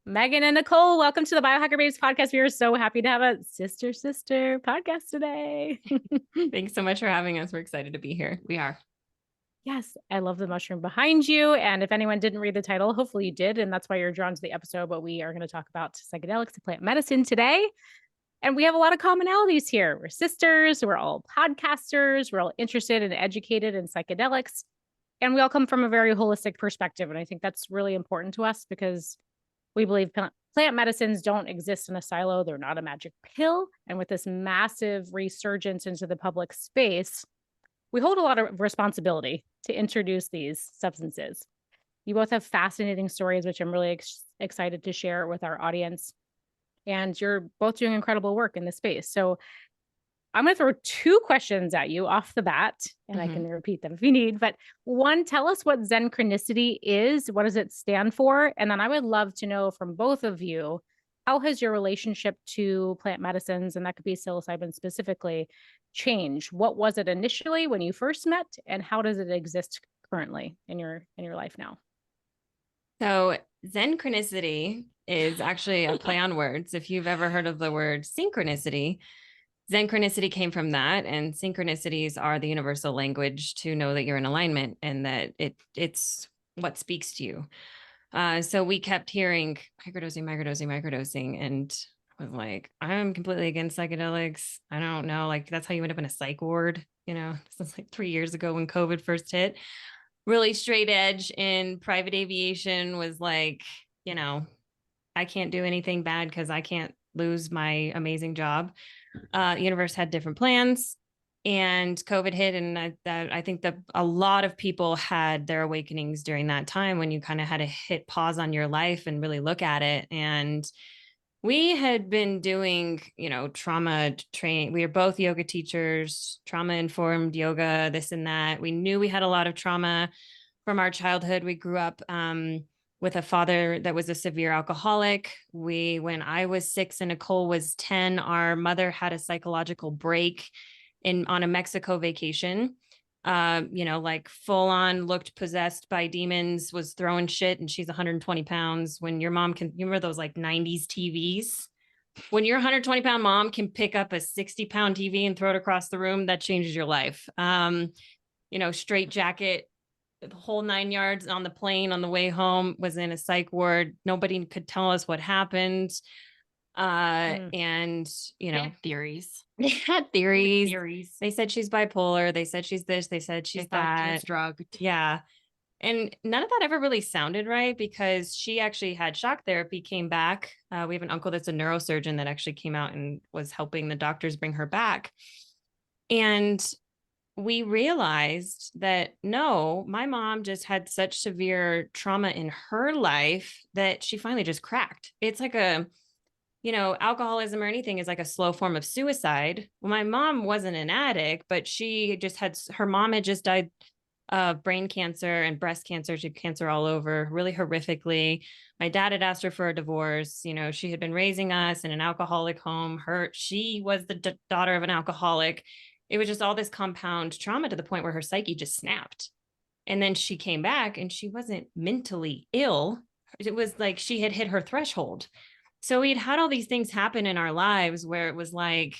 Megan and Nicole, welcome to the Biohacker Babes podcast. We are so happy to have a sister podcast today. Thanks so much for having us. We're excited to be here. We are. Yes, I love the mushroom behind you. And if anyone didn't read the title, hopefully you did. And that's why you're drawn to the episode. But we are going to talk about psychedelics and plant medicine today. And we have a lot of commonalities here. We're sisters. We're all podcasters. We're all interested and educated in psychedelics. And we all come from a very holistic perspective. And I think that's really important to us because we believe plant medicines don't exist in a silo. They're not a magic pill. And with this massive resurgence into the public space, we hold a lot of responsibility to introduce these substances. You both have fascinating stories, which I'm really excited to share with our audience. And you're both doing incredible work in this space. So I'm going to throw two questions at you off the bat, and I can repeat them if you need. But one, tell us what Zenchronicity is. What does it stand for? And then I would love to know from both of you, how has your relationship to plant medicines, and that could be psilocybin specifically, changed? What was it initially when you first met, and how does it exist currently in your life now? So Zenchronicity is actually a play on words. If you've ever heard of the word synchronicity, Zenchronicity came from that, and synchronicities are the universal language to know that you're in alignment and that it's what speaks to you. So we kept hearing microdosing, and I was like, I'm completely against psychedelics. I don't know, like that's how you end up in a psych ward. This was like 3 years ago when COVID first hit. Really straight edge in private aviation was like, I can't do anything bad because I can't lose my amazing job. Universe had different plans, and COVID hit. And I think that a lot of people had their awakenings during that time when you kind of had to hit pause on your life and really look at it. And we had been doing, trauma training. We were both yoga teachers, trauma informed yoga, this and that. We knew we had a lot of trauma from our childhood. We grew up, with a father that was a severe alcoholic. When I was 6 and Nicole was 10, our mother had a psychological break on a Mexico vacation. Like full on looked possessed by demons, was throwing shit, and she's 120 pounds. When your mom you remember those like 90s TVs? When your 120-pound mom can pick up a 60-pound TV and throw it across the room, that changes your life. Straight jacket, the whole 9 yards. On the plane on the way home, was in a psych ward. Nobody could tell us what happened. And they had theories. They had theories. They said she's bipolar. They said she's this. They said she's that. She's drugged. Yeah. And none of that ever really sounded right, because she actually had shock therapy, came back. We have an uncle that's a neurosurgeon that actually came out and was helping the doctors bring her back. And we realized that no, my mom just had such severe trauma in her life that she finally just cracked. It's like alcoholism or anything is like a slow form of suicide. Well, my mom wasn't an addict, but her mom had just died of brain cancer and breast cancer. She had cancer all over, really horrifically. My dad had asked her for a divorce. She had been raising us in an alcoholic home. She was the daughter of an alcoholic. It was just all this compound trauma to the point where her psyche just snapped. And then she came back and she wasn't mentally ill. It was like she had hit her threshold. So we'd had all these things happen in our lives where it was like,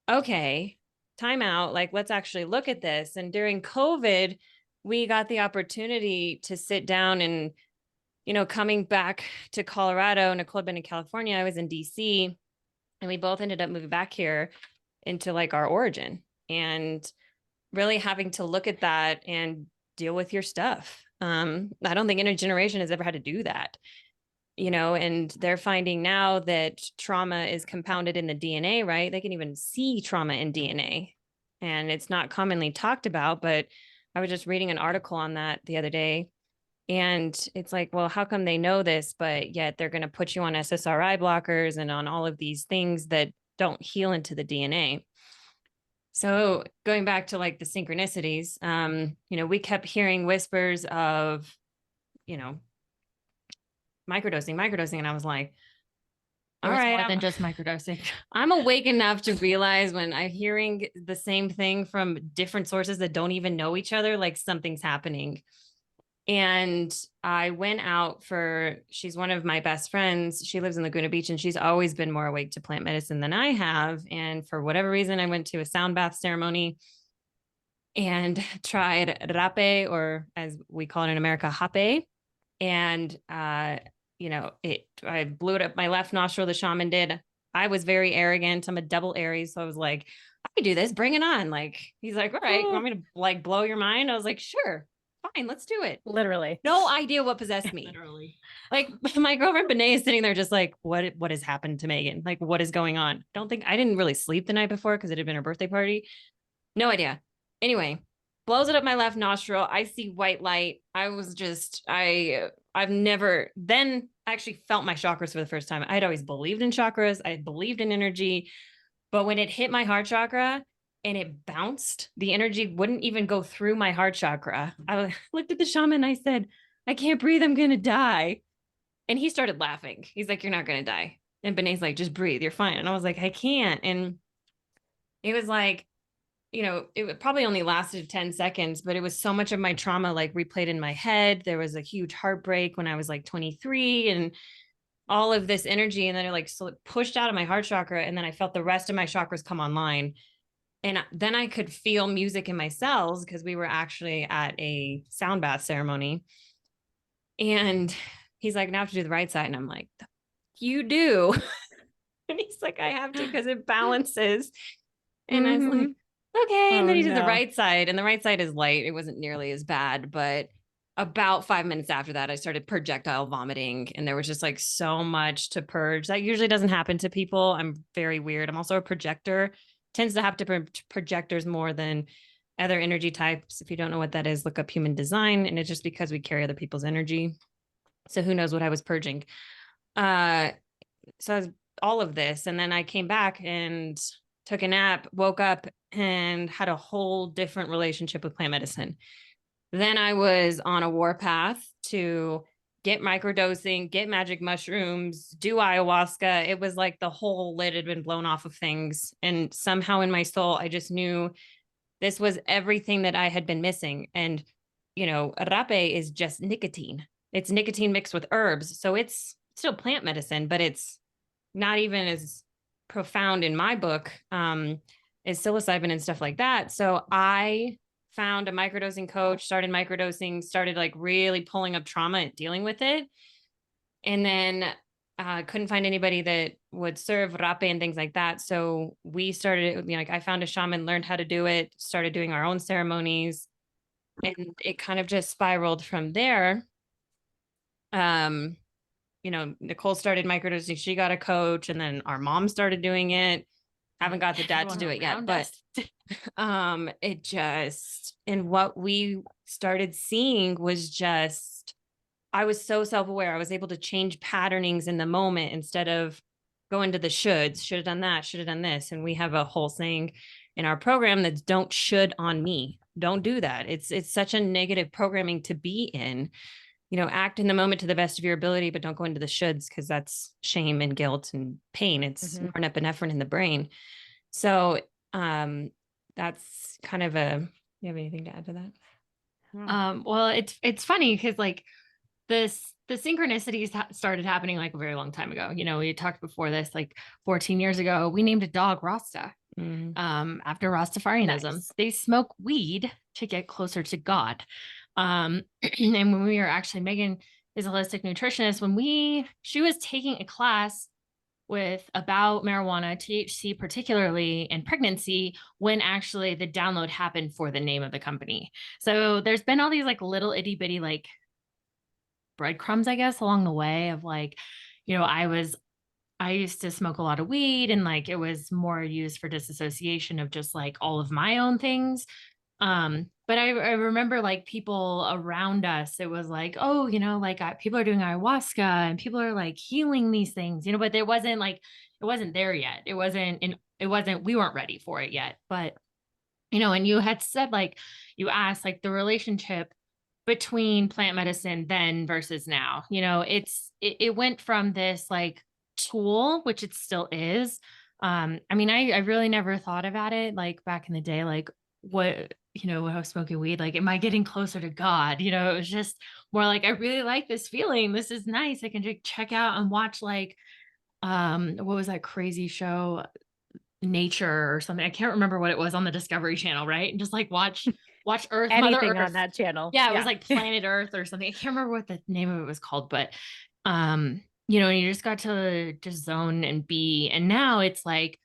okay, time out. Like, let's actually look at this. And during COVID, we got the opportunity to sit down and, coming back to Colorado. Nicole had been in California. I was in DC, and we both ended up moving back here into like our origin, and really having to look at that and deal with your stuff. I don't think any generation has ever had to do that, and they're finding now that trauma is compounded in the DNA, right? They can even see trauma in DNA, and it's not commonly talked about, but I was just reading an article on that the other day, and it's like, well, how come they know this, but yet they're going to put you on SSRI blockers and on all of these things that don't heal into the DNA. So going back to like the synchronicities, we kept hearing whispers of, microdosing. And I was like, all right, more than just microdosing. I'm awake enough to realize when I'm hearing the same thing from different sources that don't even know each other, like something's happening. And I went out she's one of my best friends. She lives in Laguna Beach and she's always been more awake to plant medicine than I have. And for whatever reason, I went to a sound bath ceremony and tried rape, or as we call it in America, hape. And, I blew it up my left nostril. The shaman did. I was very arrogant. I'm a double Aries. So I was like, I can do this. Bring it on. Like, he's like, all right, you want me to like blow your mind? I was like, sure, fine, let's do it. Literally. No idea what possessed me. Literally. Like my girlfriend Benet is sitting there just like, what has happened to Megan? Like, what is going on? I didn't really sleep the night before because it had been her birthday party. No idea. Anyway, blows it up my left nostril. I see white light. I've never then actually felt my chakras for the first time. I'd always believed in chakras. I believed in energy. But when it hit my heart chakra and it bounced, the energy wouldn't even go through my heart chakra. I looked at the shaman and I said, I can't breathe. I'm going to die. And he started laughing. He's like, you're not going to die. And Benet's like, just breathe. You're fine. And I was like, I can't. And it was like, it probably only lasted 10 seconds, but it was so much of my trauma like replayed in my head. There was a huge heartbreak when I was like 23 and all of this energy. And then it like pushed out of my heart chakra. And then I felt the rest of my chakras come online. And then I could feel music in my cells because we were actually at a sound bath ceremony. And he's like, now I have to do the right side. And I'm like, you do. And he's like, I have to because it balances. And I was like, okay. And then he did the right side, and the right side is light. It wasn't nearly as bad, but about 5 minutes after that, I started projectile vomiting, and there was just like so much to purge. That usually doesn't happen to people. I'm very weird. I'm also a projector. Tends to have different projectors more than other energy types. If you don't know what that is, look up human design. And it's just because we carry other people's energy. So who knows what I was purging. So I was all of this. And then I came back and took a nap, woke up, and had a whole different relationship with plant medicine. Then I was on a warpath to get microdosing, get magic mushrooms, do ayahuasca. It was like the whole lid had been blown off of things. And somehow in my soul, I just knew this was everything that I had been missing. And, rape is just nicotine. It's nicotine mixed with herbs. So it's still plant medicine, but it's not even as profound in my book as psilocybin and stuff like that. So I found a microdosing coach, started microdosing, started like really pulling up trauma and dealing with it. And then couldn't find anybody that would serve rape and things like that. So we started, I found a shaman, learned how to do it, started doing our own ceremonies, and it kind of just spiraled from there. Nicole started microdosing. She got a coach, and then our mom started doing it. Haven't got the dad to do it yet, but it just, and what we started seeing was just, I was so self-aware. I was able to change patternings in the moment instead of going to the shoulds. Should have done that, should have done this. And we have a whole saying in our program that's don't should on me. Don't do that. It's such a negative programming to be in. Act in the moment to the best of your ability, but don't go into the shoulds because that's shame and guilt and pain. It's norepinephrine in the brain. So that's kind of you have anything to add to that? Well, it's funny because like the synchronicities started happening like a very long time ago. We had talked before this, like 14 years ago, we named a dog Rasta. After Rastafarianism. Nice. They smoke weed to get closer to God. And when we were actually, Megan is a holistic nutritionist, she was taking a class about marijuana, THC, particularly in pregnancy, when actually the download happened for the name of the company. So there's been all these like little itty bitty, like breadcrumbs, I guess, along the way of like, I used to smoke a lot of weed, and like, it was more used for disassociation of just like all of my own things. But I remember like people around us, it was like, oh, people are doing ayahuasca and people are like healing these things, but it wasn't there yet. We weren't ready for it yet. But, and you had said, like, you asked like the relationship between plant medicine then versus now, it went from this like tool, which it still is. I really never thought about it like back in the day, like what when I was smoking weed, like, am I getting closer to God? It was just more like, I really like this feeling. This is nice. I can just check out and watch like, what was that crazy show? Nature or something. I can't remember what it was on the Discovery Channel, right? And just like watch Earth, Mother Anything Earth. on that channel. Yeah, it was like Planet Earth or something. I can't remember what the name of it was called, but and you just got to just zone and be. And now it's like,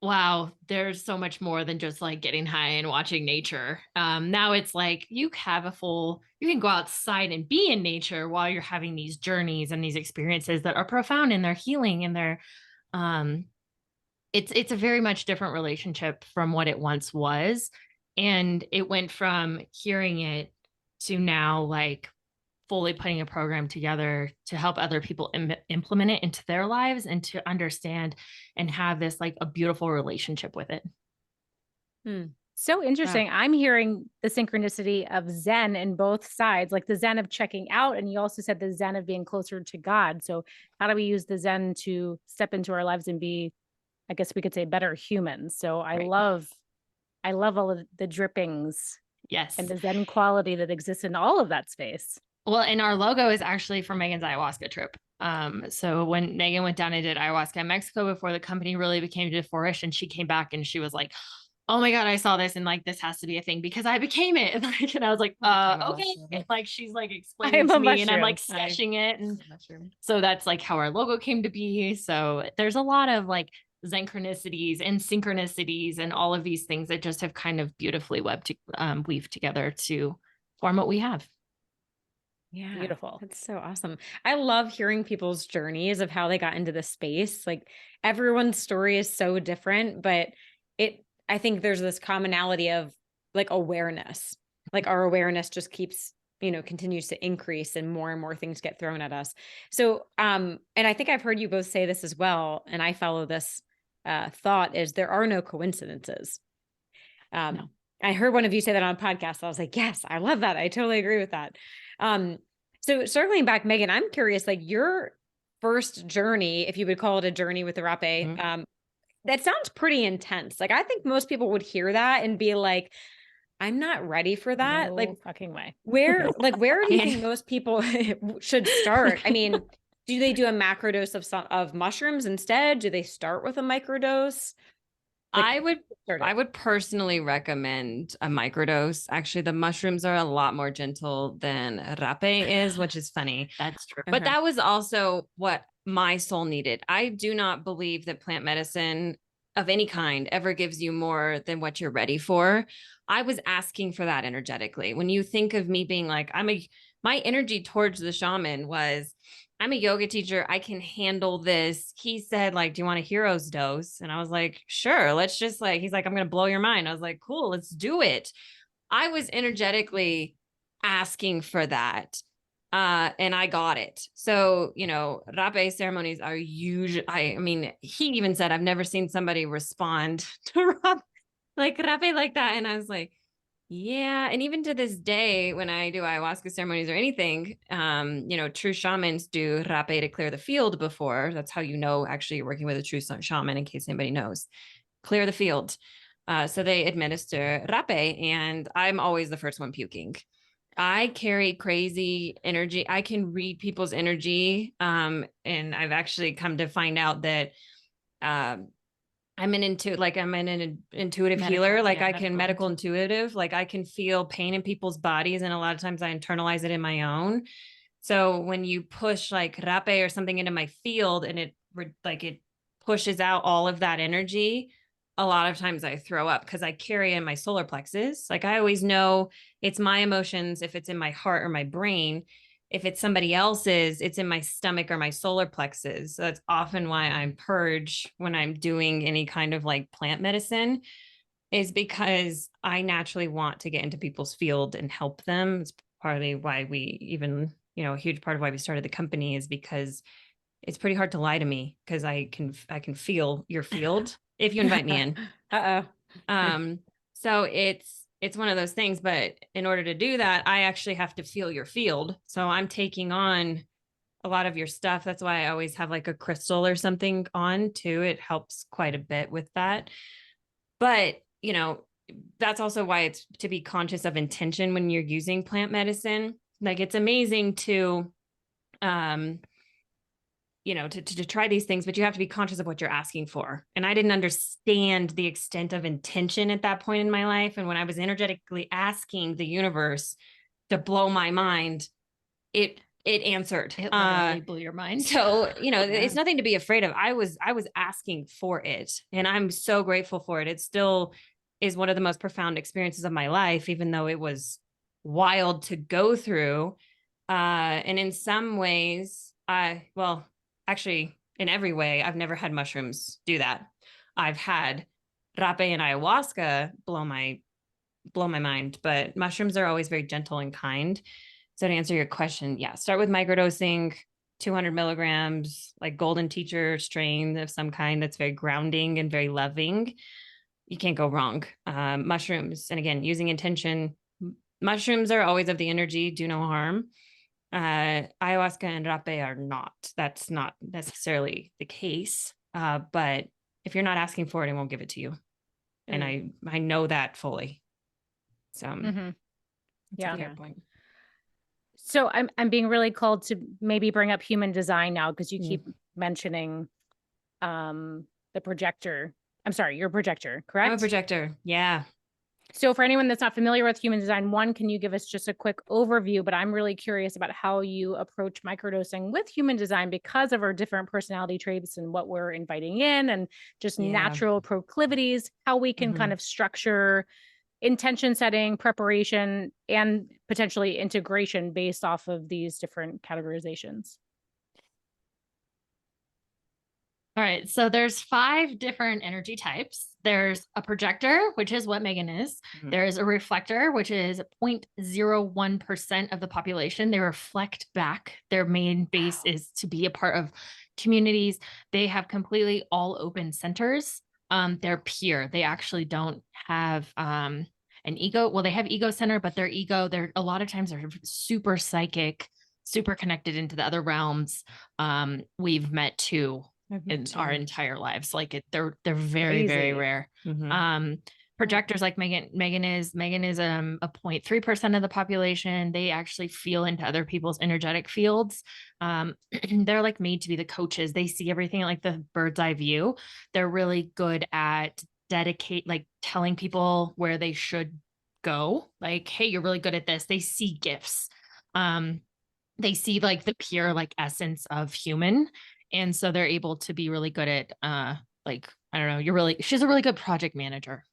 wow, there's so much more than just like getting high and watching nature. Now it's like you can go outside and be in nature while you're having these journeys and these experiences that are profound in their healing and their it's a very much different relationship from what it once was. And it went from hearing it to now like fully putting a program together to help other people implement it into their lives and to understand and have this like a beautiful relationship with it. So interesting. Wow. I'm hearing the synchronicity of Zen in both sides, like the Zen of checking out. And you also said the Zen of being closer to God. So how do we use the Zen to step into our lives and be, I guess we could say, better humans? So I love all of the drippings. Yes. And the Zen quality that exists in all of that space. Well, and our logo is actually for Megan's ayahuasca trip. So when Megan went down and did ayahuasca in Mexico before the company really became to fruition, she came back and she was like, oh my God, I saw this and like, this has to be a thing because I became it. And I was like, okay. And like, she's like explaining to me and I'm like sketching it. And so that's like how our logo came to be. So there's a lot of like Zenchronicities and synchronicities and all of these things that just have kind of beautifully weaved together to form what we have. Yeah. Beautiful. That's so awesome. I love hearing people's journeys of how they got into this space. Like everyone's story is so different, but I think there's this commonality of like awareness. Like our awareness just keeps, continues to increase and more things get thrown at us. So, and I think I've heard you both say this as well. And I follow this thought is there are no coincidences. No. I heard one of you say that on a podcast. I was like, yes, I love that. I totally agree with that. So circling back, Megan, I'm curious, like your first journey, if you would call it a journey with the rapé, that sounds pretty intense. Like, I think most people would hear that and be like, I'm not ready for that. No like fucking way. Where do you think most people should start? I mean, do they do a macrodose of mushrooms instead? Do they start with a microdose? I would personally recommend a microdose. Actually, the mushrooms are a lot more gentle than rapé is, which is funny. That's true. But that was also what my soul needed. I do not believe that plant medicine of any kind ever gives you more than what you're ready for. I was asking for that energetically. When you think of me being like, my energy towards the shaman was, I'm a yoga teacher. I can handle this. He said, like, do you want a hero's dose? And I was like, sure, let's just like, he's like, I'm going to blow your mind. I was like, cool, let's do it. I was energetically asking for that. And I got it. So, rapé ceremonies are usually, I mean, he even said, I've never seen somebody respond to rapé like that. And I was like, yeah. And even to this day, when I do ayahuasca ceremonies or anything, true shamans do rapé to clear the field before. That's how actually you're working with a true shaman, in case anybody knows. Clear the field. So they administer rapé, and I'm always the first one puking. I carry crazy energy. I can read people's energy. And I've actually come to find out that I'm an intuitive healer. Like I can medical intuitive, like I can feel pain in people's bodies. And a lot of times I internalize it in my own. So when you push like rapé or something into my field and it pushes out all of that energy, a lot of times I throw up because I carry in my solar plexus. Like I always know it's my emotions if it's in my heart or my brain. If it's somebody else's, it's in my stomach or my solar plexus. So that's often why I purge when I'm doing any kind of like plant medicine, is because I naturally want to get into people's field and help them. It's partly why we even, a huge part of why we started the company is because it's pretty hard to lie to me because I can feel your field if you invite me in. So it's one of those things, but in order to do that, I actually have to feel your field. So I'm taking on a lot of your stuff. That's why I always have like a crystal or something on too. It helps quite a bit with that. But, that's also why it's to be conscious of intention when you're using plant medicine. Like it's amazing to, to try these things, but you have to be conscious of what you're asking for. And I didn't understand the extent of intention at that point in my life. And when I was energetically asking the universe to blow my mind, it answered. It literally blew your mind. So, it's nothing to be afraid of. I was asking for it, and I'm so grateful for it. It still is one of the most profound experiences of my life, even though it was wild to go through. And in some ways, actually in every way, I've never had mushrooms do that. I've had rape and ayahuasca blow my mind, but mushrooms are always very gentle and kind. So to answer your question, start with microdosing, 200 milligrams, like golden teacher strain of some kind that's very grounding and very loving. You can't go wrong. Mushrooms, and again, using intention. Mushrooms are always of the energy, do no harm. Ayahuasca and rape are not. That's not necessarily the case. But if you're not asking for it, it won't give it to you. And I know that fully. So that's a fair point. So I'm being really called to maybe bring up human design now, because you keep mentioning the projector. I'm sorry, you're a projector, correct? I'm a projector. Yeah. So for anyone that's not familiar with human design, one, can you give us just a quick overview? But I'm really curious about how you approach microdosing with human design because of our different personality traits and what we're inviting in, and just natural proclivities, how we can kind of structure intention setting, preparation, and potentially integration based off of these different categorizations. All right. So there's 5 different energy types. There's a projector, which is what Megan is. There's a reflector, which is 0.01% of the population. They reflect back. Their main base is to be a part of communities. They have completely all open centers. They're pure. They actually don't have an ego. Well, they have ego center, but their ego, they're a lot of times they're super psychic, super connected into the other realms. We've met 2 in our entire lives. Like they're very, very rare. Projectors like Megan is a 0.3% of the population. They actually feel into other people's energetic fields. They're like made to be the coaches. They see everything like the bird's eye view. They're really good at telling people where they should go. Like, hey, you're really good at this. They see gifts. They see like the pure like essence of human. And so they're able to be really good at I don't know, she's a really good project manager,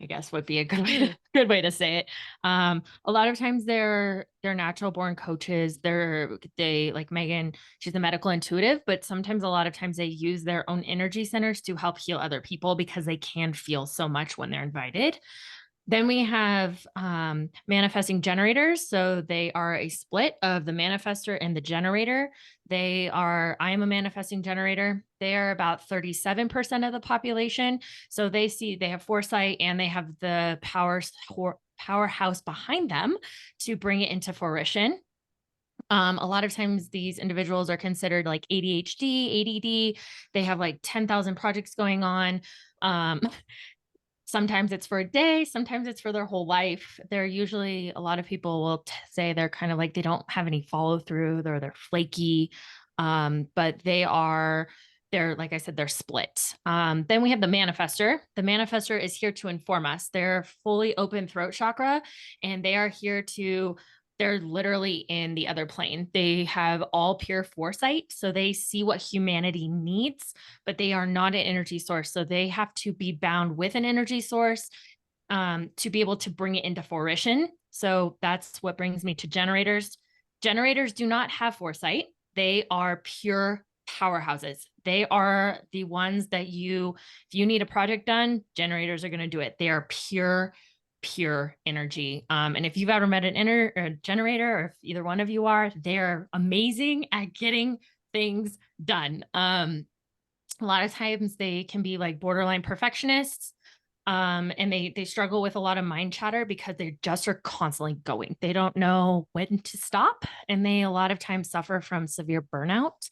I guess would be a good way to say it. A lot of times they're natural born coaches. They like Megan, she's a medical intuitive, but sometimes a lot of times they use their own energy centers to help heal other people because they can feel so much when they're invited. Then we have manifesting generators. So they are a split of the manifestor and the generator. I am a manifesting generator. They are about 37% of the population. So they have foresight and they have the powerhouse behind them to bring it into fruition. A lot of times these individuals are considered like ADHD, ADD. They have like 10,000 projects going on. Sometimes it's for a day, sometimes it's for their whole life. They're usually, a lot of people will say they're kind of like, they don't have any follow through, they're flaky, but they're, like I said, they're split. Then we have the manifestor. The manifestor is here to inform us. They're fully open throat chakra, and they are here they're literally in the other plane. They have all pure foresight. So they see what humanity needs, but they are not an energy source. So they have to be bound with an energy source to be able to bring it into fruition. So that's what brings me to generators. Generators do not have foresight. They are pure powerhouses. They are the ones that if you need a project done, generators are going to do it. They are pure energy. And if you've ever met a generator, or if either one of you are, they're amazing at getting things done. A lot of times they can be like borderline perfectionists. And they struggle with a lot of mind chatter because they just are constantly going. They don't know when to stop. And they a lot of times suffer from severe burnout,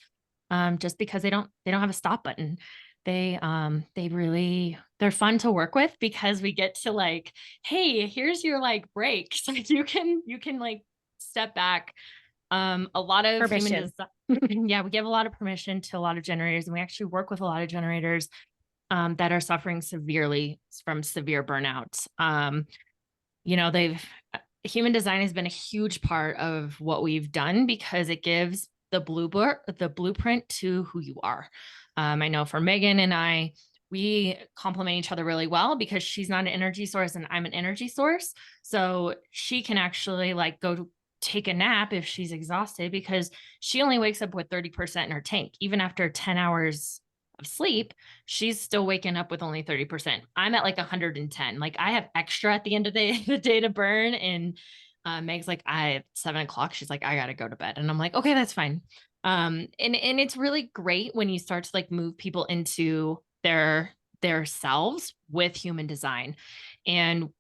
just because they don't have a stop button. they're fun to work with because we get to like, hey, here's your like breaks. Like you can like step back. A lot of Permission. yeah, we give a lot of permission to a lot of generators, and we actually work with a lot of generators that are suffering severely from severe burnout. You know, human design has been a huge part of what we've done because it gives the blueprint to who you are. I know for Megan and I, we complement each other really well because she's not an energy source and I'm an energy source. So she can actually like go take a nap if she's exhausted because she only wakes up with 30% in her tank. Even after 10 hours of sleep, she's still waking up with only 30%. I'm at like 110. Like I have extra at the end of the day to burn. And Meg's like, at 7:00, she's like, I gotta go to bed. And I'm like, okay, that's fine. And it's really great when you start to like move people into their selves with human design and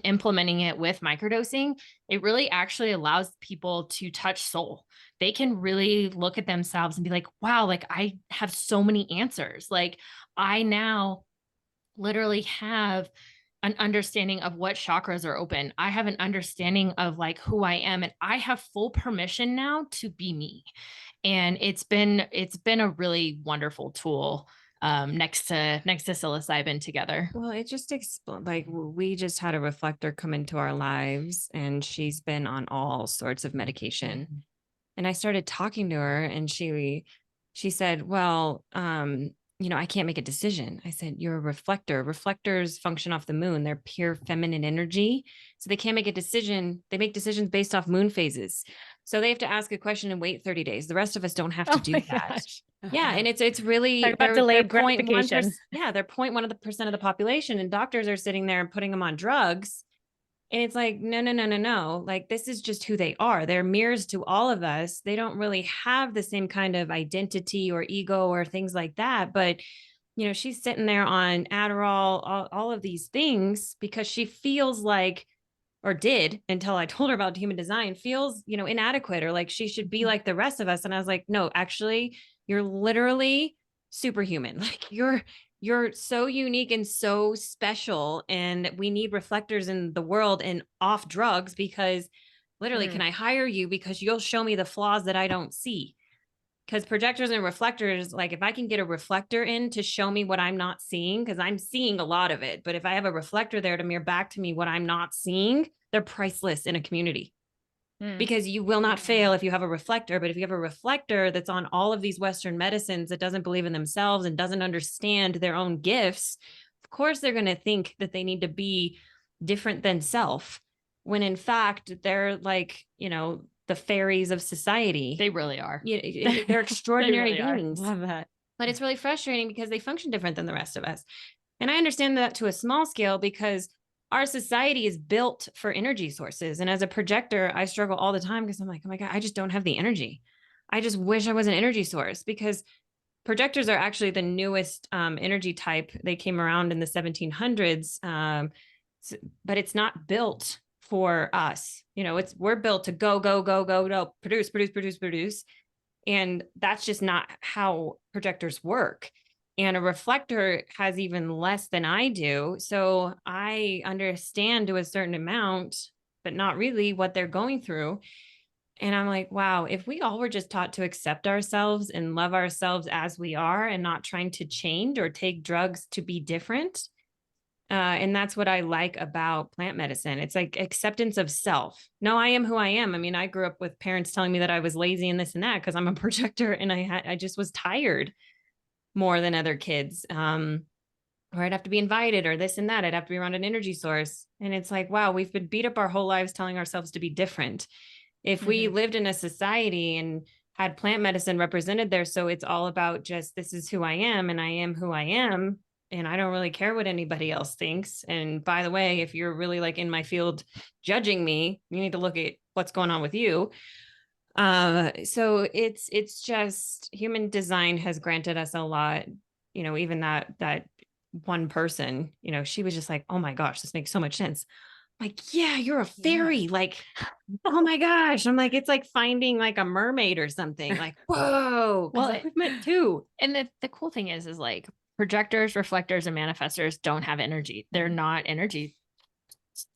implementing it with microdosing. It really actually allows people to touch soul. They can really look at themselves and be like, wow, like I have so many answers. Like I now literally have an understanding of what chakras are open. I have an understanding of like who I am, and I have full permission now to be me. And it's been a really wonderful tool next to psilocybin together. Well, it just like we just had a reflector come into our lives, and she's been on all sorts of medication. And I started talking to her, and she said, well, I can't make a decision. I said, you're a reflector. Reflectors function off the moon. They're pure feminine energy. So they can't make a decision. They make decisions based off moon phases. So they have to ask a question and wait 30 days. The rest of us don't have to do that. Gosh. Yeah. And it's really Talk about delayed they're gratification. Yeah. They're 0.1% of the population, and doctors are sitting there and putting them on drugs. And it's like, no. Like, this is just who they are. They're mirrors to all of us. They don't really have the same kind of identity or ego or things like that. But, she's sitting there on Adderall, all of these things because she feels like, or did until I told her about human design, feels, inadequate, or like she should be like the rest of us. And I was like, no, actually, you're literally superhuman. Like you're so unique and so special, and we need reflectors in the world and off drugs because literally, can I hire you because you'll show me the flaws that I don't see? Because projectors and reflectors, like if I can get a reflector in to show me what I'm not seeing, because I'm seeing a lot of it, but if I have a reflector there to mirror back to me what I'm not seeing, they're priceless in a community. Because you will not fail if you have a reflector. But if you have a reflector that's on all of these Western medicines that doesn't believe in themselves and doesn't understand their own gifts, of course, they're going to think that they need to be different than self, when in fact, they're like, the fairies of society. They really are. They're extraordinary beings. Love that. But it's really frustrating because they function different than the rest of us. And I understand that to a small scale because our society is built for energy sources. And as a projector, I struggle all the time because I'm like, oh my God, I just don't have the energy. I just wish I was an energy source, because projectors are actually the newest energy type. They came around in the 1700s, but it's not built for us. We're built to go, produce. And that's just not how projectors work. And a reflector has even less than I do. So I understand to a certain amount, but not really what they're going through. And I'm like, wow, if we all were just taught to accept ourselves and love ourselves as we are and not trying to change or take drugs to be different. And that's what I like about plant medicine. It's like acceptance of self. No, I am who I am. I mean, I grew up with parents telling me that I was lazy and this and that because I'm a projector, and I just was tired more than other kids. Or I'd have to be invited or this and that. I'd have to be around an energy source. And it's like, wow, we've been beat up our whole lives telling ourselves to be different. If we lived in a society and had plant medicine represented there, so it's all about just, this is who I am and I am who I am. And I don't really care what anybody else thinks. And by the way, if you're really like in my field judging me, you need to look at what's going on with you. So it's just, human design has granted us a lot, even that one person, she was just like, oh my gosh, this makes so much sense. I'm like, yeah, you're a fairy. Like, oh my gosh. I'm like, it's like finding like a mermaid or something, like, whoa. Well, I've met too. And the cool thing is like projectors, reflectors, and manifestors don't have energy. They're not energy.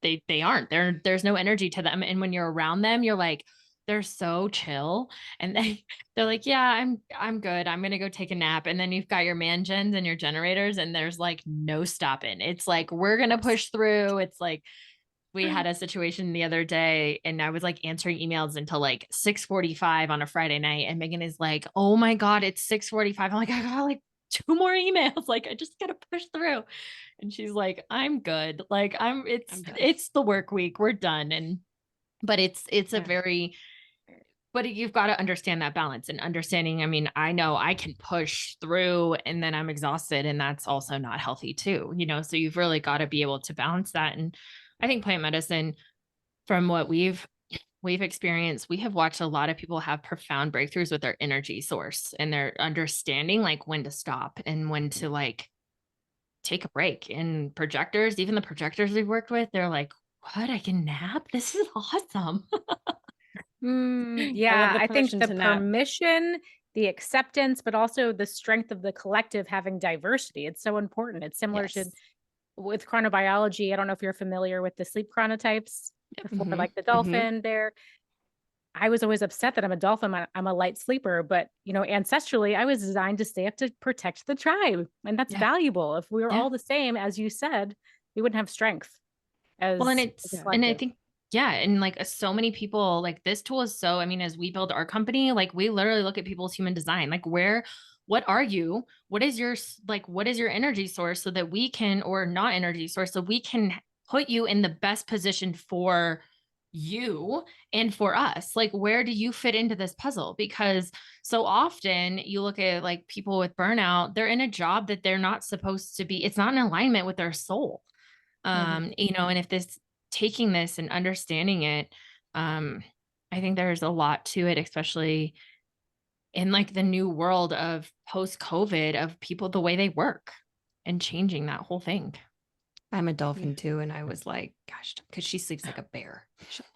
They aren't. There's no energy to them. And when you're around them, you're like, they're so chill. And they're like, yeah, I'm good. I'm gonna go take a nap. And then you've got your man gens and your generators, and there's like no stopping. It's like, we're gonna push through. It's like, we had a situation the other day and I was like answering emails until like 6:45 on a Friday night. And Megan is like, oh my God, it's 6:45. I'm like, I got like 2 more emails. Like, I just gotta push through. And she's like, I'm good. Like it's the work week. We're done. But it's a very, but you've got to understand that balance and understanding. I mean, I know I can push through and then I'm exhausted, and that's also not healthy too, so you've really got to be able to balance that. And I think plant medicine, from what we've experienced, we have watched a lot of people have profound breakthroughs with their energy source and their understanding, like when to stop and when to like take a break. And projectors, even the projectors we've worked with, they're like, what? I can nap? This is awesome. Yeah, I think the permission, the acceptance, but also the strength of the collective having diversity. It's so important. It's similar to with chronobiology. I don't know if you're familiar with the sleep chronotypes before, like the dolphin bear. I was always upset that I'm a dolphin. I'm a light sleeper, but ancestrally, I was designed to stay up to protect the tribe, and that's valuable. If we were all the same, as you said, we wouldn't have strength. And I think. Yeah. And like so many people, like this tool is so, I mean, as we build our company, like we literally look at people's human design, like what are you? What is your energy source so that we can, or not energy source, so we can put you in the best position for you and for us. Like, where do you fit into this puzzle? Because so often you look at like people with burnout, they're in a job that they're not supposed to be. It's not in alignment with their soul. And if taking this and understanding it, I think there's a lot to it, especially in like the new world of post-COVID of people, the way they work and changing that whole thing. I'm a dolphin too. And I was like, gosh, because she sleeps like a bear.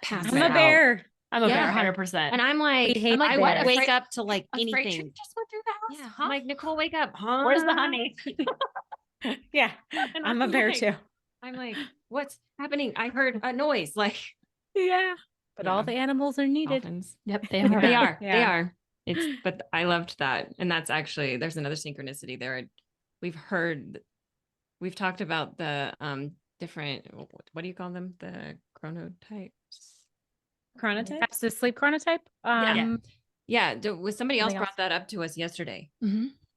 I'm a bear. I'm a bear, 100%. And I'm like, I wake up to like anything. Just went through the house. Yeah, I'm like, Nicole, wake up. Huh? Where's the honey? Yeah, I'm a bear too. I'm like, what's happening? I heard a noise. Like, but all the animals are needed. Dolphins. Yep, they are. They are. They are. But I loved that. And that's actually, there's another synchronicity there. We've talked about the different, what do you call them? The chronotypes. Chronotype? That's the sleep chronotype. Somebody else brought that up to us yesterday.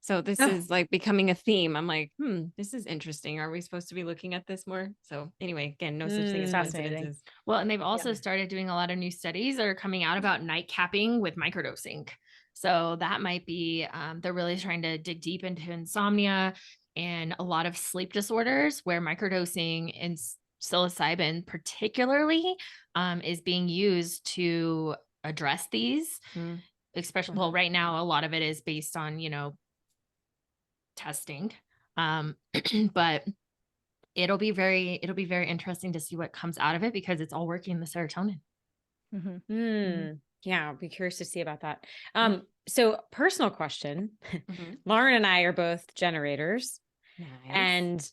So this is like becoming a theme. I'm like, this is interesting. Are we supposed to be looking at this more? So anyway, again, no such thing as coincidences. Well, and they've also started doing a lot of new studies that are coming out about night capping with microdosing. So that might be, they're really trying to dig deep into insomnia and a lot of sleep disorders where microdosing and psilocybin particularly is being used to address these. Especially, well, right now, a lot of it is based on, testing. But it'll be very interesting to see what comes out of it because it's all working the serotonin. Yeah, I'll be curious to see about that. So personal question. Lauren and I are both generators. Nice. And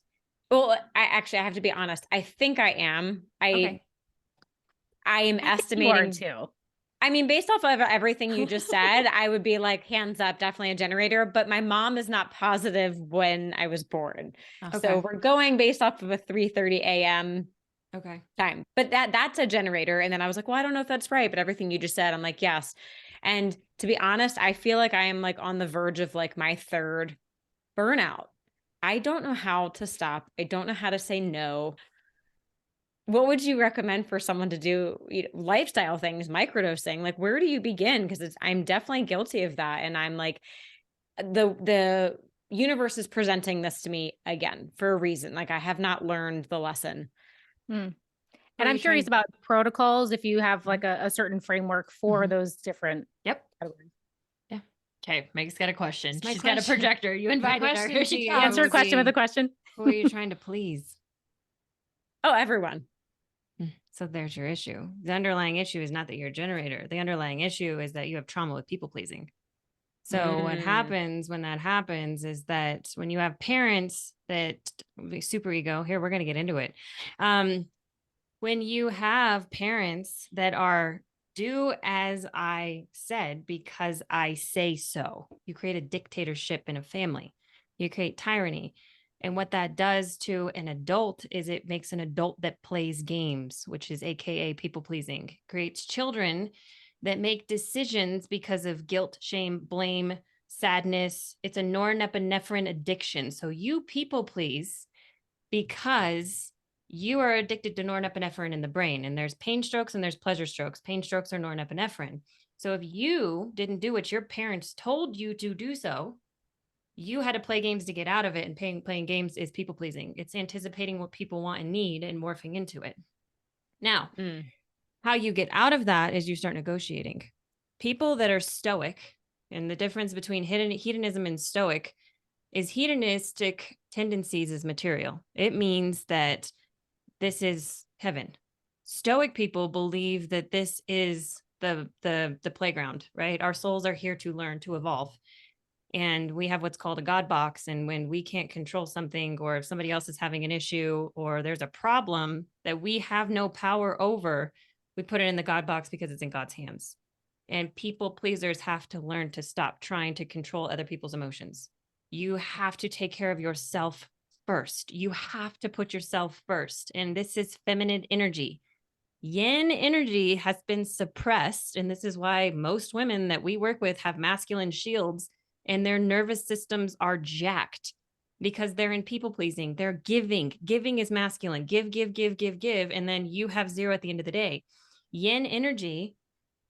well, I have to be honest. I think I am. I am estimating too. I mean, based off of everything you just said, I would be like, hands up, definitely a generator. But my mom is not positive when I was born. So we're going based off of a 3:30 a.m. time. But that's a generator. And then I was like, well, I don't know if that's right. But everything you just said, I'm like, yes. And to be honest, I feel like I am like on the verge of like my third burnout. I don't know how to stop. I don't know how to say no. What would you recommend for someone to do? Lifestyle things, microdosing, like where do you begin? Because I'm definitely guilty of that. And I'm like, the universe is presenting this to me again for a reason. Like I have not learned the lesson. And I'm curious about protocols, if you have like a certain framework for those different categories. Yeah. Okay. Meg's got a question. She's got a projector. You invited her. Here she comes. Answer a question with a question. Who are you trying to please? Oh, everyone. So there's your issue. The underlying issue is not that you're a generator. The underlying issue is that you have trauma with people pleasing. So what happens when that happens is that when you have parents that super ego here, we're going to get into it. When you have parents that are do as I said, because I say so, you create a dictatorship in a family, you create tyranny. And what that does to an adult is it makes an adult that plays games, which is AKA people pleasing, creates children that make decisions because of guilt, shame, blame, sadness. It's a norepinephrine addiction. So you people please because you are addicted to norepinephrine in the brain, and there's pain strokes and there's pleasure strokes. Pain strokes are norepinephrine. So if you didn't do what your parents told you to do so, you had to play games to get out of it. And playing games is people pleasing. It's anticipating what people want and need and morphing into it. Now, how you get out of that is you start negotiating. People that are stoic, and the difference between hedonism and stoic is hedonistic tendencies is material. It means that this is heaven. Stoic people believe that this is the playground, right? Our souls are here to learn, to evolve. And we have what's called a God box. And when we can't control something, or if somebody else is having an issue, or there's a problem that we have no power over, we put it in the God box because it's in God's hands. And people pleasers have to learn to stop trying to control other people's emotions. You have to take care of yourself first. You have to put yourself first. And this is feminine energy. Yin energy has been suppressed. And this is why most women that we work with have masculine shields and their nervous systems are jacked because they're in people pleasing. They're giving. Giving is masculine. Give. And then you have zero at the end of the day. Yin energy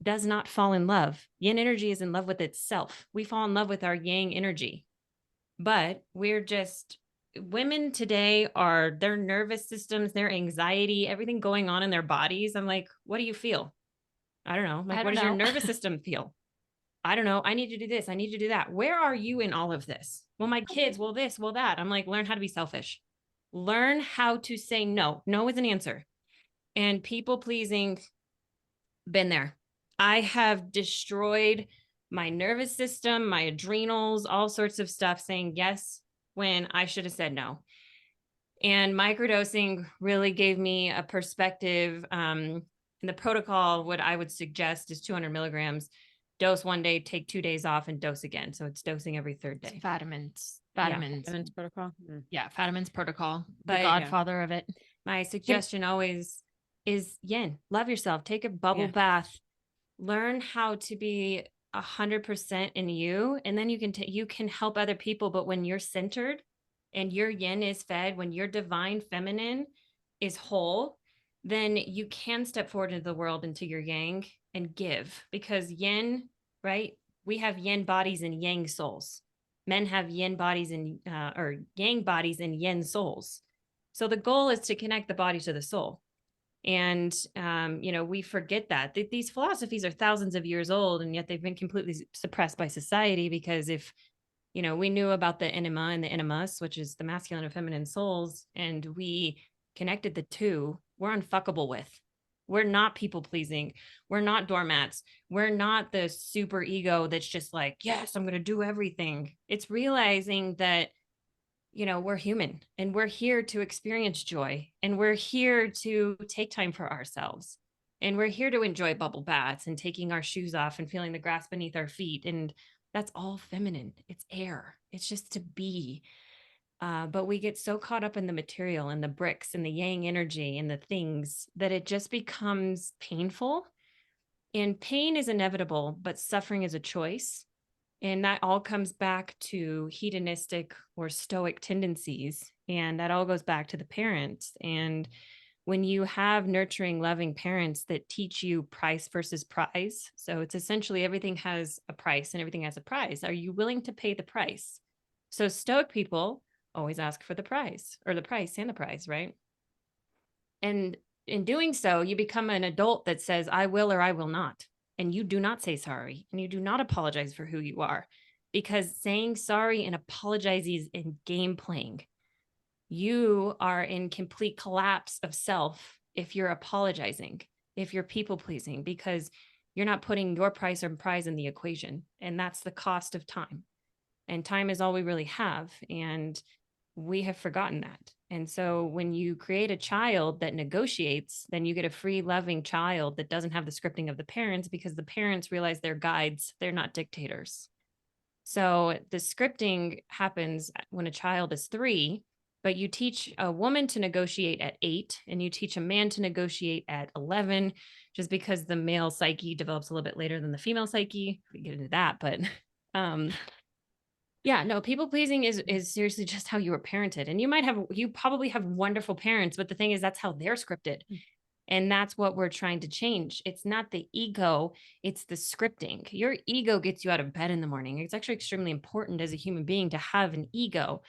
does not fall in love. Yin energy is in love with itself. We fall in love with our yang energy. But women today are their nervous systems, their anxiety, everything going on in their bodies. I'm like, what do you feel? I don't know. Like, what does your nervous system feel? I don't know. I need to do this. I need to do that. Where are you in all of this? Well, my kids, well, this, well, that. I'm like, learn how to be selfish. Learn how to say no. No is an answer. And people pleasing, been there. I have destroyed my nervous system, my adrenals, all sorts of stuff, saying yes when I should have said no. And microdosing really gave me a perspective. In the protocol, what I would suggest is 200 milligrams. Dose one day, take 2 days off, and dose again. So it's dosing every third day. Vitamins protocol. Yeah, Fadiman's protocol, But the godfather of it. My suggestion always is yin. Love yourself. Take a bubble bath. Learn how to be 100% in you, and then you can help other people. But when you're centered and your yin is fed, when your divine feminine is whole, then you can step forward into the world, into your yang, and give. Because yin, right? We have yin bodies and yang souls. Men have yin bodies and or yang bodies and yin souls. So the goal is to connect the body to the soul. And, we forget that these philosophies are thousands of years old, and yet they've been completely suppressed by society. Because if, we knew about the enema and the enemas, which is the masculine and feminine souls, and we connected the two, we're unfuckable with. We're not people pleasing. We're not doormats. We're not the super ego that's just like, yes, I'm going to do everything. It's realizing that, we're human, and we're here to experience joy, and we're here to take time for ourselves, and we're here to enjoy bubble baths and taking our shoes off and feeling the grass beneath our feet. And that's all feminine. It's air. It's just to be. But we get so caught up in the material and the bricks and the yang energy and the things that it just becomes painful. And pain is inevitable, but suffering is a choice. And that all comes back to hedonistic or stoic tendencies. And that all goes back to the parents. And when you have nurturing, loving parents that teach you price versus prize, so it's essentially everything has a price and everything has a prize. Are you willing to pay the price? So stoic people always ask for the price, or the price and the prize, right? And in doing so, you become an adult that says, I will or I will not. And you do not say sorry, and you do not apologize for who you are, because saying sorry and apologizing is game playing. You are in complete collapse of self if you're apologizing, if you're people pleasing, because you're not putting your price or prize in the equation. And that's the cost of time. And time is all we really have. And we have forgotten that. And so when you create a child that negotiates, then you get a free, loving child that doesn't have the scripting of the parents, because the parents realize they're guides, they're not dictators. So the scripting happens when a child is 3, but you teach a woman to negotiate at 8, and you teach a man to negotiate at 11, just because the male psyche develops a little bit later than the female psyche. We get into that, but yeah, no, people pleasing is seriously just how you were parented. And you probably have wonderful parents, but the thing is, that's how they're scripted. And that's what we're trying to change. It's not the ego, it's the scripting. Your ego gets you out of bed in the morning. It's actually extremely important as a human being to have an ego.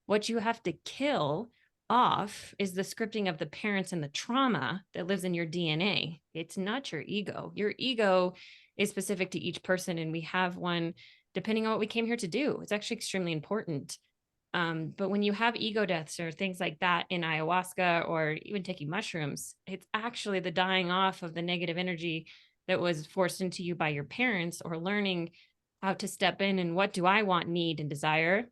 What you have to kill off is the scripting of the parents and the trauma that lives in your DNA. It's not your ego. Your ego is specific to each person, and we have one depending on what we came here to do. It's actually extremely important. But when you have ego deaths or things like that in ayahuasca or even taking mushrooms, it's actually the dying off of the negative energy that was forced into you by your parents, or learning how to step in and what do I want, need, and desire.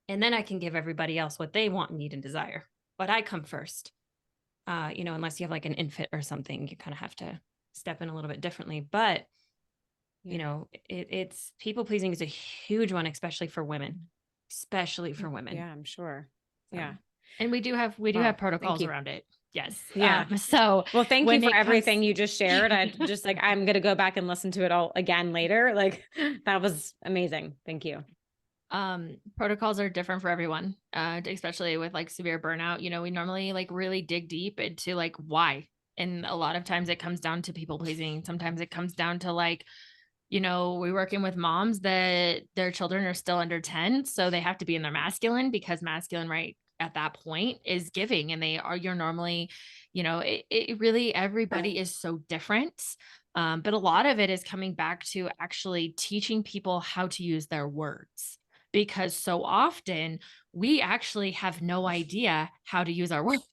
And then I can give everybody else what they want, need, and desire. But I come first. Unless you have like an infant or something, you kind of have to step in a little bit differently. But it's people pleasing is a huge one, especially for women. Yeah, I'm sure. So. Yeah. And we do have protocols around it. Yes. Yeah. Well, thank you for everything you just shared. I just I'm going to go back and listen to it all again later. Like, that was amazing. Thank you. Protocols are different for everyone, especially with like severe burnout. We normally like really dig deep into like why. And a lot of times it comes down to people pleasing. Sometimes it comes down to like, we're working with moms that their children are still under 10. So they have to be in their masculine, because masculine right at that point is giving, and you're normally, it really, everybody is so different. But a lot of it is coming back to actually teaching people how to use their words, because so often we actually have no idea how to use our words.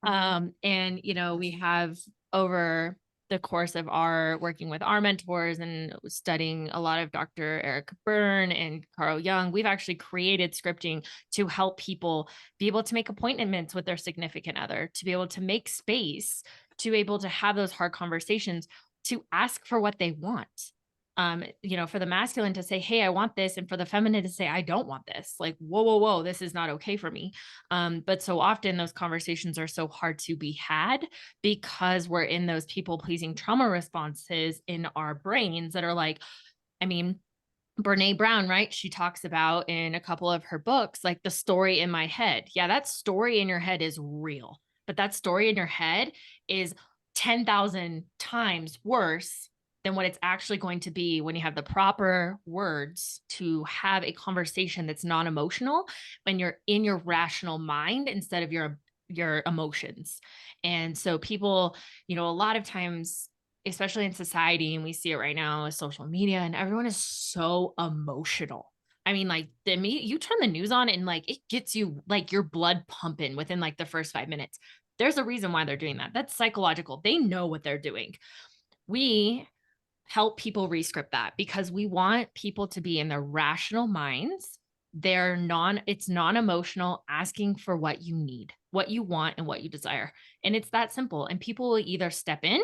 And, we have, over the course of our working with our mentors and studying a lot of Dr. Eric Byrne and Carl Jung, we've actually created scripting to help people be able to make appointments with their significant other, to be able to make space, to be able to have those hard conversations, to ask for what they want. For the masculine to say, hey, I want this. And for the feminine to say, I don't want this. Like, whoa, this is not okay for me. But so often those conversations are so hard to be had, because we're in those people pleasing trauma responses in our brains that are like, Brene Brown, right? She talks about in a couple of her books, like the story in my head. Yeah, that story in your head is real, but that story in your head is 10,000 times worse than what it's actually going to be when you have the proper words to have a conversation that's non-emotional, when you're in your rational mind instead of your emotions. And so people, a lot of times, especially in society, and we see it right now with social media, and everyone is so emotional. Like you turn the news on and like, it gets you like your blood pumping within like the first 5 minutes. There's a reason why they're doing that. That's psychological. They know what they're doing. We help people rescript that, because we want people to be in their rational minds. It's non-emotional, asking for what you need, what you want, and what you desire. And it's that simple. And people will either step in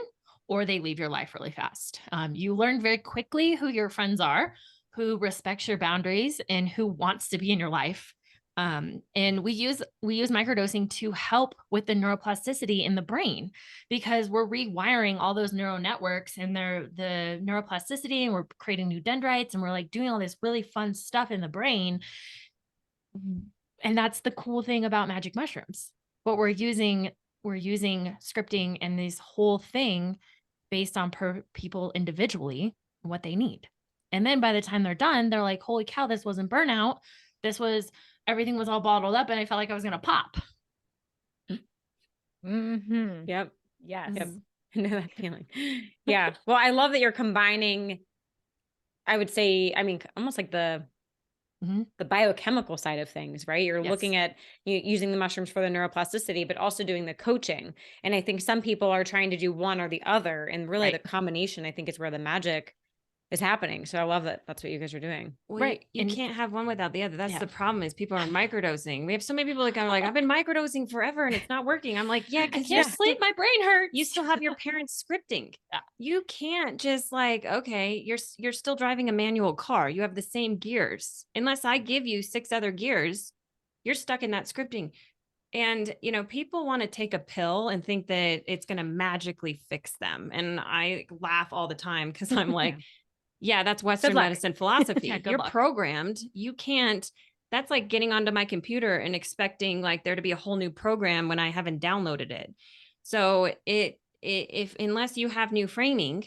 or they leave your life really fast. You learn very quickly who your friends are, who respects your boundaries, and who wants to be in your life. And we use microdosing to help with the neuroplasticity in the brain, because we're rewiring all those neural networks and the neuroplasticity, and we're creating new dendrites, and we're like doing all this really fun stuff in the brain. And that's the cool thing about magic mushrooms. But we're using scripting and this whole thing based on people individually, what they need. And then by the time they're done, they're like, holy cow, this wasn't burnout. Everything was all bottled up, and I felt like I was going to pop. Mm-hmm. Yep. Yes. Yep. I know that feeling. Yeah. Well, I love that you're combining, I would say, almost like the the biochemical side of things, right? You're looking at using the mushrooms for the neuroplasticity, but also doing the coaching. And I think some people are trying to do one or the other, and really the combination, I think, is where the magic is happening. So I love that that's what you guys are doing. Well, you can't have one without the other. That's the problem, is people are microdosing. We have so many people that are like, I've been microdosing forever and it's not working. I'm like, yeah, because I can't sleep. My brain hurts. You still have your parents scripting. You can't just like, okay, you're still driving a manual car. You have the same gears. Unless I give you 6 other gears, you're stuck in that scripting. And, you know, people want to take a pill and think that it's going to magically fix them. And I laugh all the time because I'm like, yeah, that's Western medicine philosophy. You're programmed. You can't, that's like getting onto my computer and expecting like there to be a whole new program when I haven't downloaded it. So if unless you have new framing,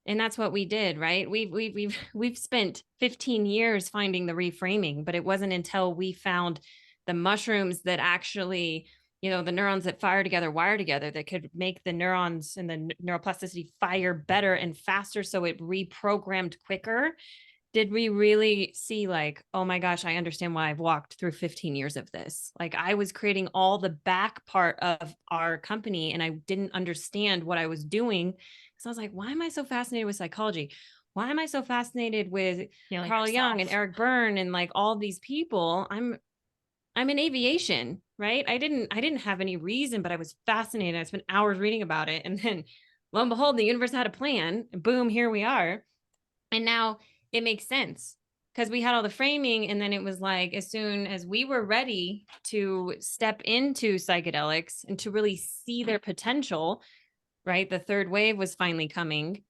and that's what we did, right? We've spent 15 years finding the reframing, but it wasn't until we found the mushrooms that actually, you know, the neurons that fire together, wire together, that could make the neurons and the neuroplasticity fire better and faster, so it reprogrammed quicker, did we really see like, oh my gosh, I understand why I've walked through 15 years of this. Like I was creating all the back part of our company and I didn't understand what I was doing. So I was like, why am I so fascinated with psychology? Why am I so fascinated with Carl Jung and Eric Berne and like all these people? I'm in aviation, right? I didn't have any reason, but I was fascinated. I spent hours reading about it. And then lo and behold, the universe had a plan. And boom, here we are. And now it makes sense because we had all the framing. And then it was like, as soon as we were ready to step into psychedelics and to really see their potential, right? The third wave was finally coming.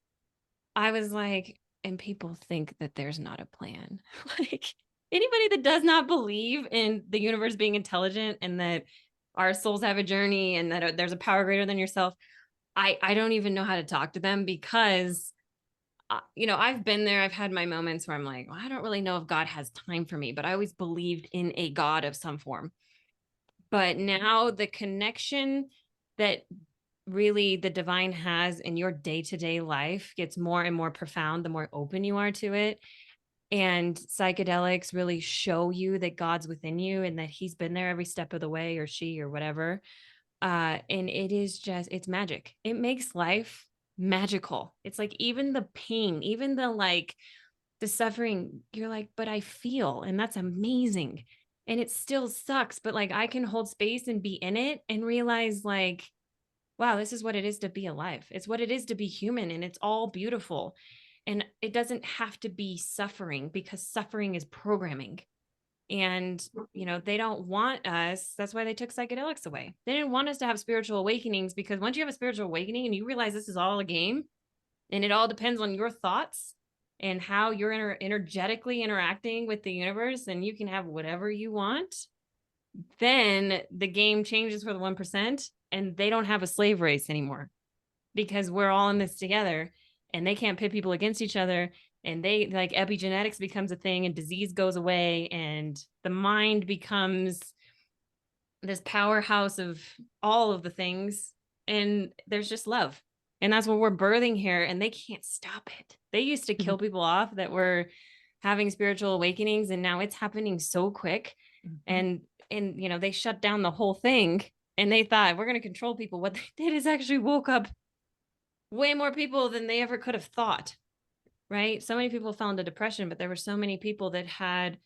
I was like, and people think that there's not a plan. Like, anybody that does not believe in the universe being intelligent and that our souls have a journey and that there's a power greater than yourself, I don't even know how to talk to them because, you know, I've been there. I've had my moments where I'm like, well, I don't really know if God has time for me, but I always believed in a God of some form. But now the connection that really the divine has in your day-to-day life gets more and more profound the more open you are to it. And psychedelics really show you that God's within you and that he's been there every step of the way, or she, or whatever. And it is just, it's magic. It makes life magical. It's like even the pain, even the suffering, you're like, but I feel, and that's amazing. And it still sucks, but like I can hold space and be in it and realize like, wow, this is what it is to be alive. It's what it is to be human, and it's all beautiful. And it doesn't have to be suffering, because suffering is programming. And, you know, they don't want us. That's why they took psychedelics away. They didn't want us to have spiritual awakenings, because once you have a spiritual awakening and you realize this is all a game and it all depends on your thoughts and how you're energetically interacting with the universe, and you can have whatever you want, then the game changes for the 1%, and they don't have a slave race anymore, because we're all in this together. And they can't pit people against each other. And they like epigenetics becomes a thing, and disease goes away, and the mind becomes this powerhouse of all of the things. And there's just love. And that's what we're birthing here. And they can't stop it. They used to kill people off that were having spiritual awakenings. And now it's happening so quick. And, you know, they shut down the whole thing, and they thought we're going to control people. What they did is actually woke up way more people than they ever could have thought, right? So many people fell into depression, but there were so many people that had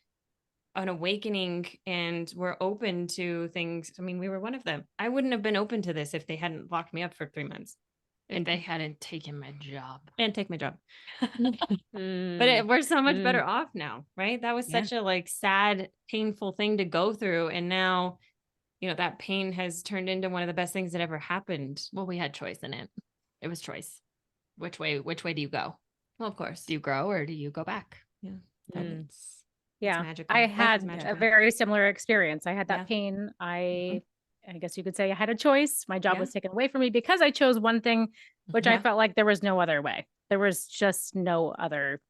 an awakening and were open to things. I mean, we were one of them. I wouldn't have been open to this if they hadn't locked me up for 3 months. And they hadn't taken my job. And take my job. But we're so much better off now, right? That was such a like sad, painful thing to go through. And now, you know, that pain has turned into one of the best things that ever happened. Well, we had choice in it. It was choice. Which way do you go? Well, of course. Do you grow or do you go back? Yeah. It's Yeah. Magical. I had a very similar experience. I had that pain. I guess you could say I had a choice. My job was taken away from me because I chose one thing, which I felt like there was no other way. There was just no other.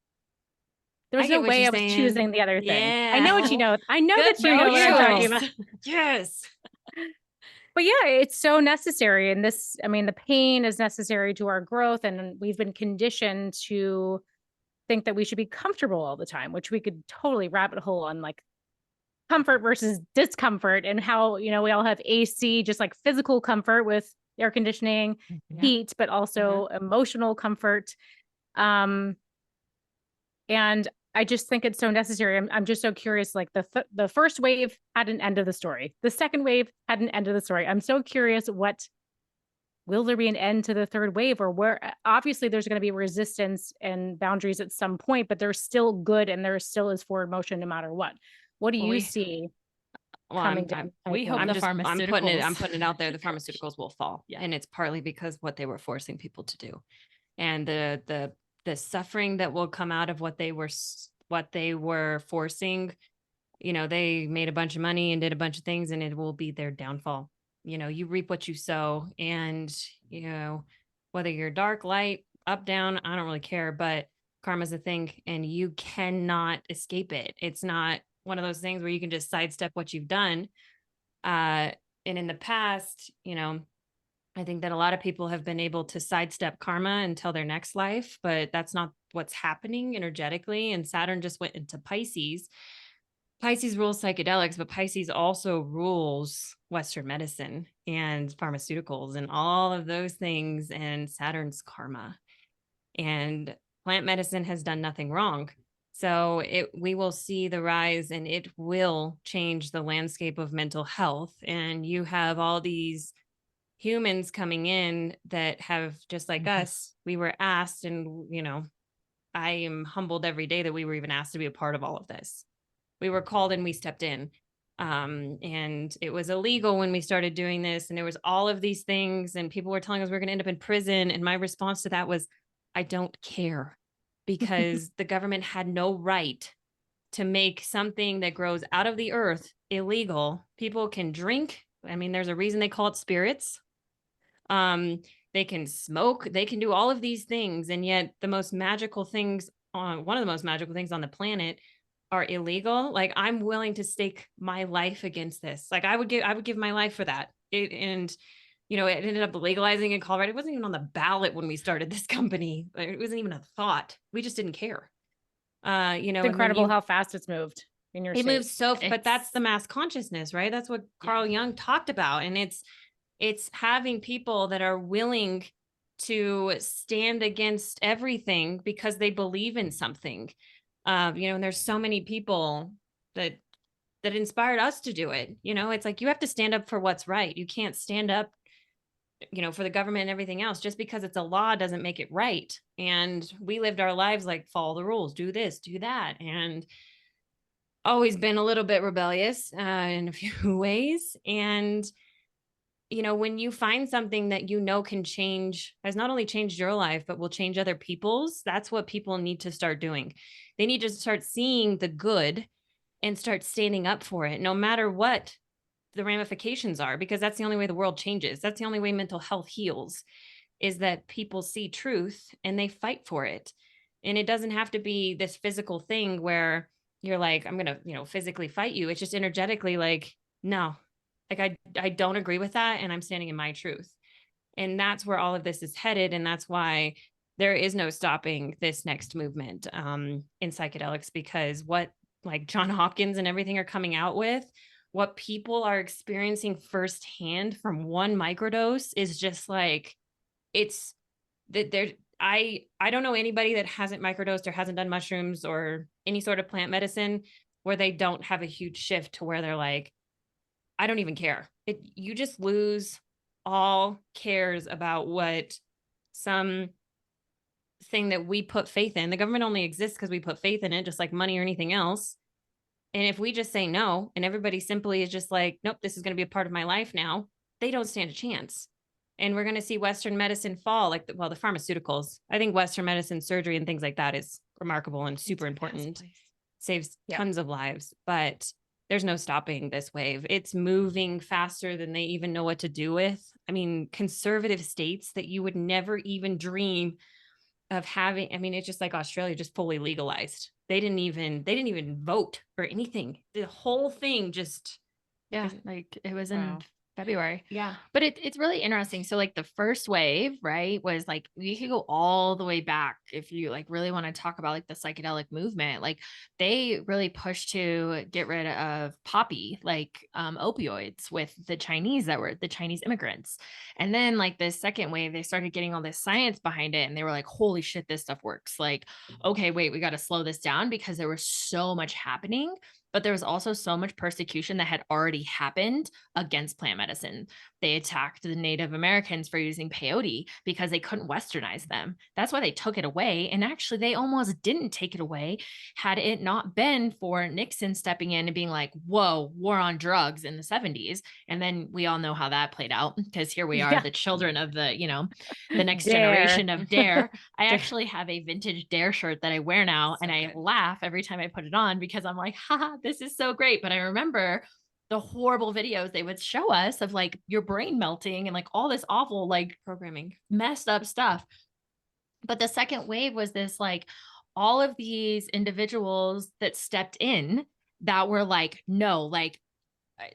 There was no way I was choosing the other thing. I know what you know. I know that you know what I'm talking about. Yes. But yeah, it's so necessary. And this, I mean, the pain is necessary to our growth. And we've been conditioned to think that we should be comfortable all the time, which we could totally rabbit hole on, like comfort versus discomfort, and how, we all have AC, just like physical comfort with air conditioning, heat, but also emotional comfort. And I just think it's so necessary. I'm just so curious, like the first wave had an end of the story. The second wave had an end of the story. I'm so curious, will there be an end to the third wave, or where? Obviously there's going to be resistance and boundaries at some point, but there's still good and there still is forward motion no matter what. What do you see coming down? We hope the pharmaceuticals. I'm putting it out there. The pharmaceuticals will fall. Yeah. And it's partly because what they were forcing people to do, and the suffering that will come out of what they were forcing. They made a bunch of money and did a bunch of things, and it will be their downfall. You reap what you sow, and, whether you're dark, light, up, down, I don't really care, but karma's a thing and you cannot escape it. It's not one of those things where you can just sidestep what you've done. And in the past, I think that a lot of people have been able to sidestep karma until their next life, but that's not what's happening energetically. And Saturn just went into Pisces. Pisces rules psychedelics, but Pisces also rules Western medicine and pharmaceuticals and all of those things, and Saturn's karma. And plant medicine has done nothing wrong. So we will see the rise, and it will change the landscape of mental health. And you have all these humans coming in that have, just like us, we were asked, and, I am humbled every day that we were even asked to be a part of all of this. We were called and we stepped in. And it was illegal when we started doing this. And there was all of these things, and people were telling us we're going to end up in prison. And my response to that was, I don't care, because the government had no right to make something that grows out of the earth illegal. People can drink. I mean, there's a reason they call it spirits. They can smoke, they can do all of these things. And yet one of the most magical things on the planet are illegal. Like, I'm willing to stake my life against this. Like, I would give my life for that. It ended up legalizing in Colorado. It wasn't even on the ballot when we started this company. It wasn't even a thought. We just didn't care. It's incredible how fast it's moved in your state. It moves but that's the mass consciousness, right? That's what Carl Jung talked about. And it's having people that are willing to stand against everything because they believe in something. And there's so many people that inspired us to do it. It's like, you have to stand up for what's right. You can't stand up, for the government and everything else. Just because it's a law doesn't make it right. And we lived our lives like, follow the rules, do this, do that. And always been a little bit rebellious in a few ways. And when you find something that can change, has not only changed your life, but will change other people's, that's what people need to start doing. They need to start seeing the good and start standing up for it, no matter what the ramifications are, because that's the only way the world changes. That's the only way mental health heals, is that people see truth and they fight for it. And it doesn't have to be this physical thing where you're like, I'm going to, physically fight you. It's just energetically like, no. Like, I don't agree with that, and I'm standing in my truth. And that's where all of this is headed. And that's why there is no stopping this next movement in psychedelics, because what like John Hopkins and everything are coming out with, what people are experiencing firsthand from one microdose is just like, it's that I don't know anybody that hasn't microdosed or hasn't done mushrooms or any sort of plant medicine where they don't have a huge shift to where they're like, I don't even care. You just lose all cares about what some thing that we put faith in. The government only exists because we put faith in it, just like money or anything else. And if we just say no, and everybody simply is just like, nope, this is going to be a part of my life now, they don't stand a chance. And we're going to see Western medicine fall, like the pharmaceuticals. I think Western medicine, surgery, and things like that is remarkable and super important. Saves tons of lives, but there's no stopping this wave. It's moving faster than they even know what to do with. I mean, conservative states that you would never even dream of having. I mean, it's just like Australia, just fully legalized. They didn't even vote or anything. The whole thing just, like it was in February. Yeah. But it's really interesting. So like the first wave, right, was like, we could go all the way back if you like really want to talk about like the psychedelic movement. Like they really pushed to get rid of poppy, like opioids with the Chinese immigrants. And then like the second wave, they started getting all this science behind it. And they were like, holy shit, this stuff works. Like, okay, wait, we got to slow this down because there was so much happening. But there was also so much persecution that had already happened against plant medicine. They attacked the Native Americans for using peyote because they couldn't westernize them. That's why they took it away. And actually, they almost didn't take it away had it not been for Nixon stepping in and being like, whoa, war on drugs in the 70s. And then we all know how that played out because here we are, the children of the, the next generation of Dare. I actually have a vintage Dare shirt that I wear now. And I laugh every time I put it on because I'm like, haha, this is so great. But I remember the horrible videos they would show us of like your brain melting and like all this awful, like programming, messed up stuff. But the second wave was this, like all of these individuals that stepped in that were like, no, like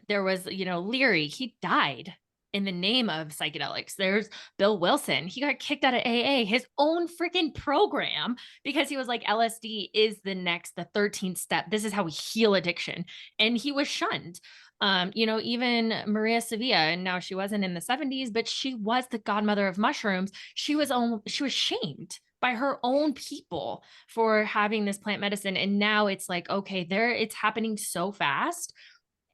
there was, Leary, he died in the name of psychedelics. There's Bill Wilson. He got kicked out of AA, his own freaking program, because he was like, LSD is the 13th step. This is how we heal addiction. And he was shunned. Even Maria Sevilla, and now she wasn't in the 70s, but she was the godmother of mushrooms. She was shamed by her own people for having this plant medicine. And now it's like, okay, it's happening so fast.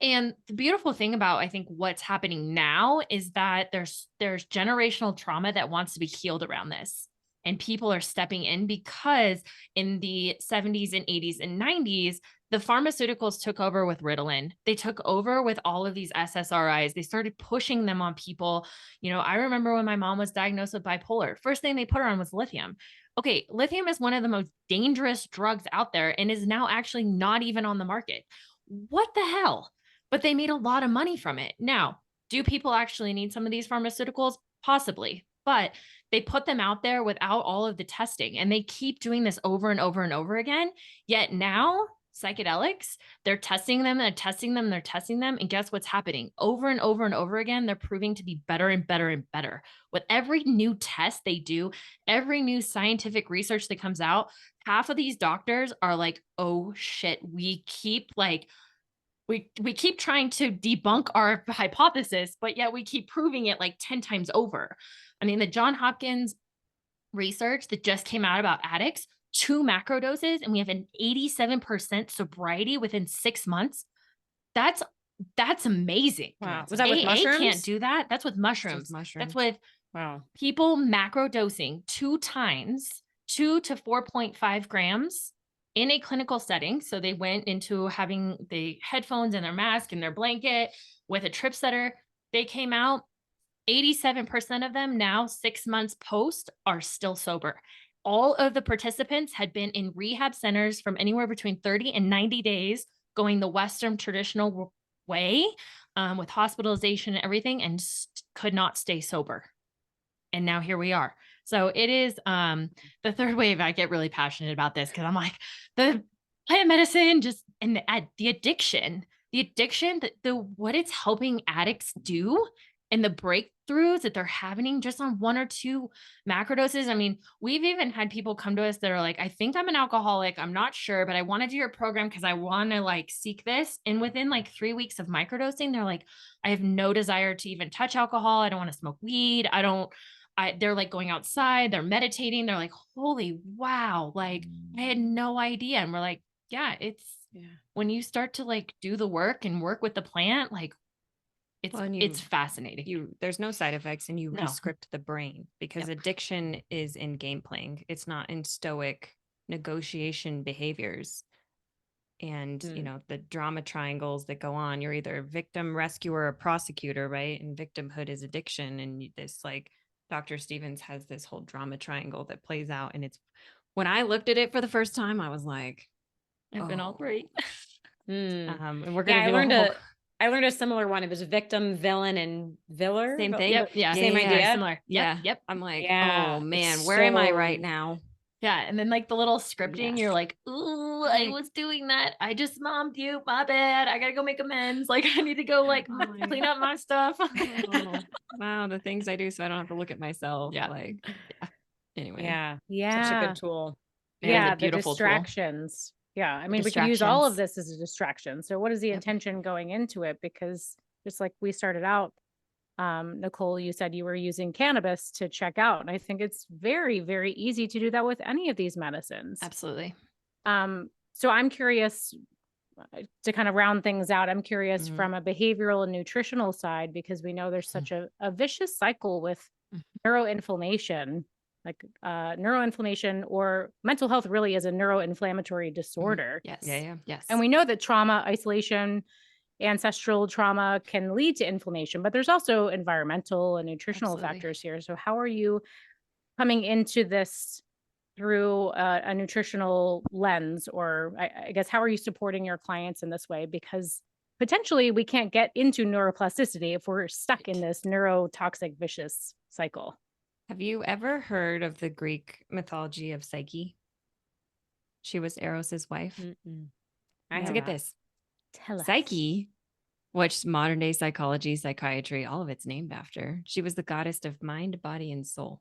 And the beautiful thing about, I think, what's happening now is that there's generational trauma that wants to be healed around this. And people are stepping in because in the 70s and 80s and 90s, the pharmaceuticals took over with Ritalin. They took over with all of these SSRIs. They started pushing them on people. I remember when my mom was diagnosed with bipolar, first thing they put her on was lithium. Okay, lithium is one of the most dangerous drugs out there and is now actually not even on the market. What the hell? But they made a lot of money from it. Now, do people actually need some of these pharmaceuticals? Possibly, but they put them out there without all of the testing, and they keep doing this over and over and over again. Yet now, psychedelics, they're testing them, they're testing them, they're testing them. And guess what's happening? Over and over and over again, they're proving to be better and better and better. With every new test they do, every new scientific research that comes out, half of these doctors are like, oh shit, we keep trying to debunk our hypothesis, but yet we keep proving it like 10 times over. I mean, the Johns Hopkins research that just came out about addicts, 2 macro doses, and we have an 87% sobriety within 6 months. That's amazing. Wow. Was that with mushrooms? Can't do that. That's with mushrooms. That's with people macro dosing 2 times, 2 to 4.5 grams in a clinical setting. So they went into having the headphones and their mask and their blanket with a trip setter. They came out, 87% of them now 6 months post are still sober. All of the participants had been in rehab centers from anywhere between 30 and 90 days, going the Western traditional way with hospitalization and everything, and could not stay sober. And now here we are. So it is the third wave. I get really passionate about this because I'm like, the plant medicine and the addiction, what it's helping addicts do and the breakthroughs that they're having just on 1 or 2 macrodoses. I mean, we've even had people come to us that are like, I think I'm an alcoholic. I'm not sure, but I want to do your program because I want to like seek this. And within like 3 weeks of microdosing, they're like, I have no desire to even touch alcohol. I don't want to smoke weed. They're like going outside, they're meditating. They're like, holy wow. Like I had no idea. And we're like, when you start to like do the work and work with the plant, like it's fascinating. There's no side effects and you rescript the brain because addiction is in game playing. It's not in stoic negotiation behaviors. And, the drama triangles that go on, you're either a victim, rescuer, or prosecutor, right? And victimhood is addiction. And this like, Dr. Stevens has this whole drama triangle that plays out. And when I looked at it for the first time, I was like, I've been all 3. And we're going to I learned a similar one. It was victim, villain, and viller. Same thing. Yep. Yeah. Same idea. Similar. Yep. I'm like, oh man, where am I right now? Yeah. And then like the little scripting, you're like, ooh, I was doing that. I just mommed you. My bad. I got to go make amends. Like I need to go like clean up my stuff. Oh, wow. The things I do so I don't have to look at myself. Yeah. Like, yeah. Anyway. Such a Yeah. good tool. Yeah. The beautiful distractions. Yeah. I mean, we could use all of distractions. this as a distraction. So what is the intention going into it? Because just like we started out, Nicole, you said you were using cannabis to check out. And I think it's very, very easy to do that with any of these medicines. Absolutely. So I'm curious to kind of round things out. I'm curious Mhm. from a behavioral and nutritional side, because we know there's such a vicious cycle with neuroinflammation, like neuroinflammation or mental health really is a neuroinflammatory disorder. Yes. Yeah. Yes. And we know that trauma, isolation, ancestral trauma can lead to inflammation, but there's also environmental and nutritional Absolutely. factors here. So how are you coming into this through a nutritional lens, or I guess, how are you supporting your clients in this way? Because potentially we can't get into neuroplasticity if we're stuck in this neurotoxic vicious cycle. Have you ever heard of the Greek mythology of Psyche? She was Eros's wife. I So have get not. this. Tell us. Psyche, which modern day psychology, psychiatry, all of it's named after. She was the goddess of mind, body, and soul.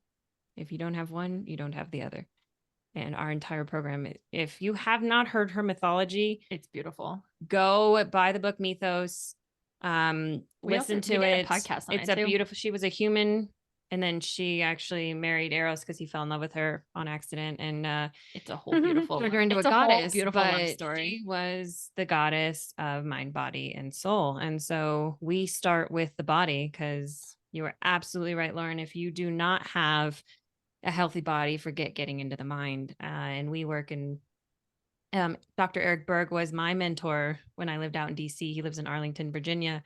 If you don't have one, you don't have the other. And our entire program, if you have not heard her mythology, It's beautiful. go buy the book Mythos. We Listen to did it. a podcast on It's it a too. beautiful. She was a human, and then she actually married Eros because he fell in love with her on accident, and It's a whole beautiful. turned her into it's a whole goddess. beautiful love But story. she was the goddess of mind, body, and soul. And so we start with the body, because you are absolutely right, Lauren. If you do not have a healthy body, forget getting into the mind. And we work in. Dr. Eric Berg was my mentor when I lived out in DC. He lives in Arlington, Virginia.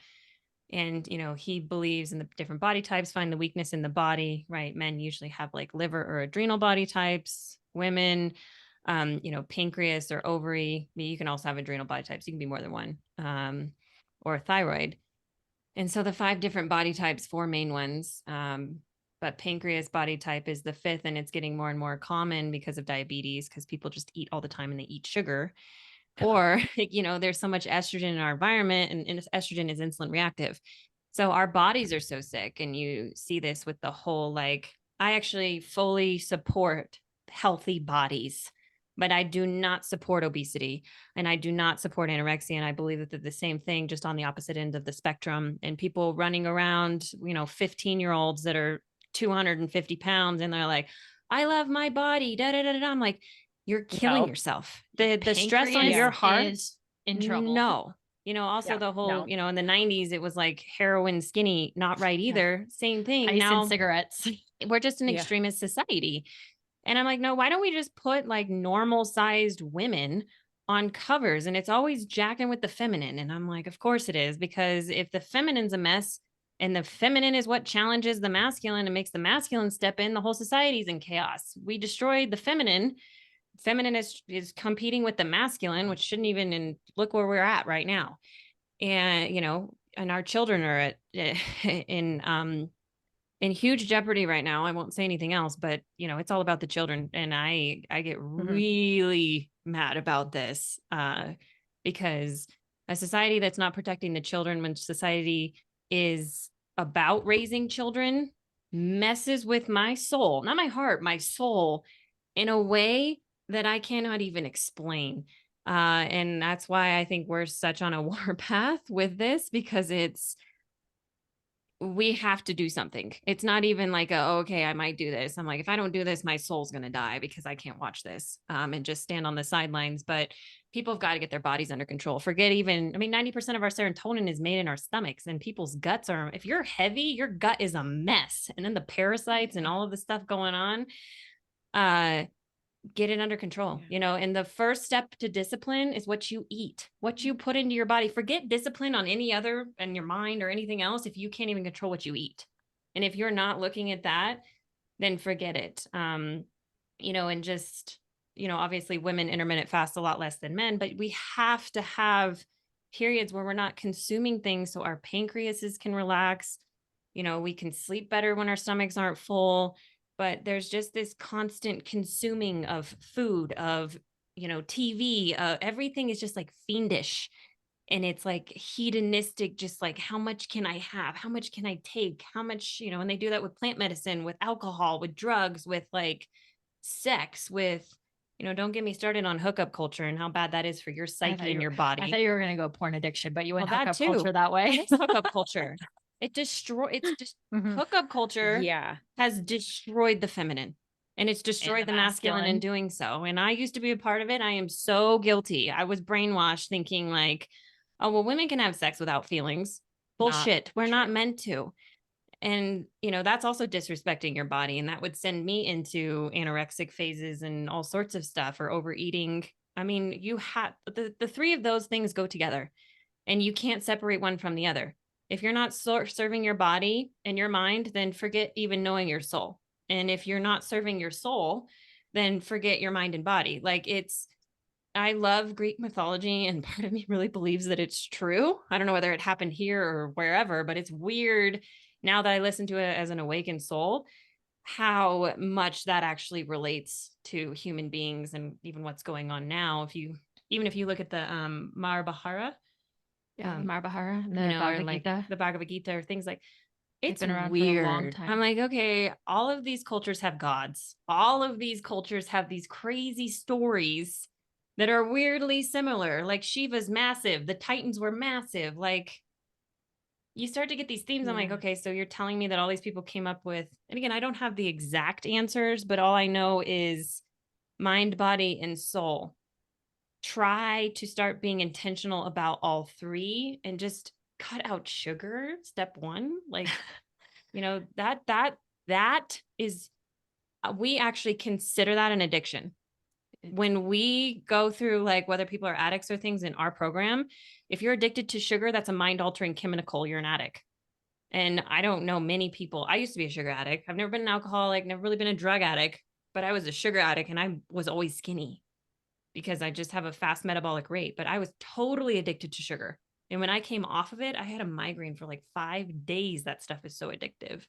And, he believes in the different body types, find the weakness in the body, right? Men usually have like liver or adrenal body types, women, pancreas or ovary. You can also have adrenal body types. You can be more than one, or thyroid. And so the 5 different body types, 4 main ones. But pancreas body type is the 5th, and it's getting more and more common because of diabetes, because people just eat all the time and they eat sugar. Or, there's so much estrogen in our environment, and estrogen is insulin reactive. So our bodies are so sick. And you see this with the whole, I actually fully support healthy bodies, but I do not support obesity, and I do not support anorexia. And I believe that they're the same thing, just on the opposite end of the spectrum. And people running around, 15-year-olds that are 250 pounds, and they're like, I love my body. Da, da, da, da. I'm like, you're killing yourself. The stress on your heart is in trouble. No. Also the whole, in the 90s, it was like heroin skinny, not right either. Same thing. Ice Now and cigarettes. we're just an extremist society. And I'm like, no, why don't we just put like normal sized women on covers? And it's always jacking with the feminine. And I'm like, of course it is, because if the feminine's a mess, and the feminine is what challenges the masculine and makes the masculine step in, the whole society's in chaos. We destroyed the feminine. Feminine is competing with the masculine, which shouldn't even, and look where we're at right now. And, and our children are in huge jeopardy right now. I won't say anything else, but it's all about the children. And I get really mad about this, because a society that's not protecting the children, when society is about raising children, messes with my soul, not my heart, my soul, in a way that I cannot even explain. And that's why I think we're such on a war path with this, because we have to do something. It's not even like, okay, I might do this. I'm like, if I don't do this, my soul's going to die, because I can't watch this and just stand on the sidelines. But people have got to get their bodies under control. Forget even, 90% of our serotonin is made in our stomachs, and people's guts are, if you're heavy, your gut is a mess. And then the parasites and all of the stuff going on, get it under control, and the first step to discipline is what you eat, what you put into your body. Forget discipline on any other, and your mind or anything else, if you can't even control what you eat. And if you're not looking at that, then forget it. And just, obviously women intermittent fast a lot less than men, but we have to have periods where we're not consuming things so our pancreases can relax. We can sleep better when our stomachs aren't full. But there's just this constant consuming of food, of TV, everything is just like fiendish. And it's like hedonistic, just like, how much can I have? How much can I take? How much, and they do that with plant medicine, with alcohol, with drugs, with like sex, with, don't get me started on hookup culture and how bad that is for your psyche and your body. I thought you were going to go porn addiction, but you went Well, hookup that too. culture that way. It's hookup culture. It's just hookup culture has destroyed the feminine. And it's destroyed the masculine in doing so. And I used to be a part of it. I am so guilty. I was brainwashed thinking like, oh, well, women can have sex without feelings. Bullshit. We're not meant to. And, that's also disrespecting your body. And that would send me into anorexic phases and all sorts of stuff, or overeating. I mean, you have the three of those things go together, and you can't separate one from the other. If you're not serving your body and your mind, then forget even knowing your soul. And if you're not serving your soul, then forget your mind and body. Like, I love Greek mythology, and part of me really believes that it's true. I don't know whether it happened here or wherever, but it's weird now that I listen to it as an awakened soul, how much that actually relates to human beings and even what's going on now. If you look at the Mahabharata, Mahabharata, the Bhagavad Gita. Like the Bhagavad Gita, or things like, it's been around weird. for a long time. I'm like, okay, all of these cultures have gods. All of these cultures have these crazy stories that are weirdly similar. Like, Shiva's massive. The Titans were massive. Like, you start to get these themes. I'm like, okay, so you're telling me that all these people came up with, and again, I don't have the exact answers, but all I know is mind, body, and soul. Try to start being intentional about all three, and just cut out sugar. Step one, like, that is, we actually consider that an addiction. When we go through, like, whether people are addicts or things in our program, if you're addicted to sugar, that's a mind altering chemical. You're an addict. And I don't know many people. I used to be a sugar addict. I've never been an alcoholic, never really been a drug addict, but I was a sugar addict, and I was always skinny because I just have a fast metabolic rate. But I was totally addicted to sugar. And when I came off of it, I had a migraine for like 5 days. That stuff is so addictive.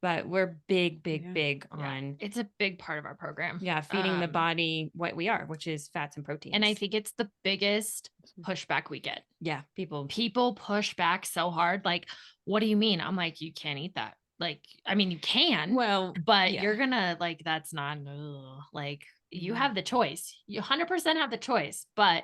But we're big on. It's a big part of our program. Yeah. Feeding the body what we are, which is fats and proteins. And I think it's the biggest pushback we get. Yeah. People push back so hard. Like, what do you mean? I'm like, you can't eat that. Like, I mean, you can, but you're gonna, like, that's not, like, you have the choice. You 100% have the choice, but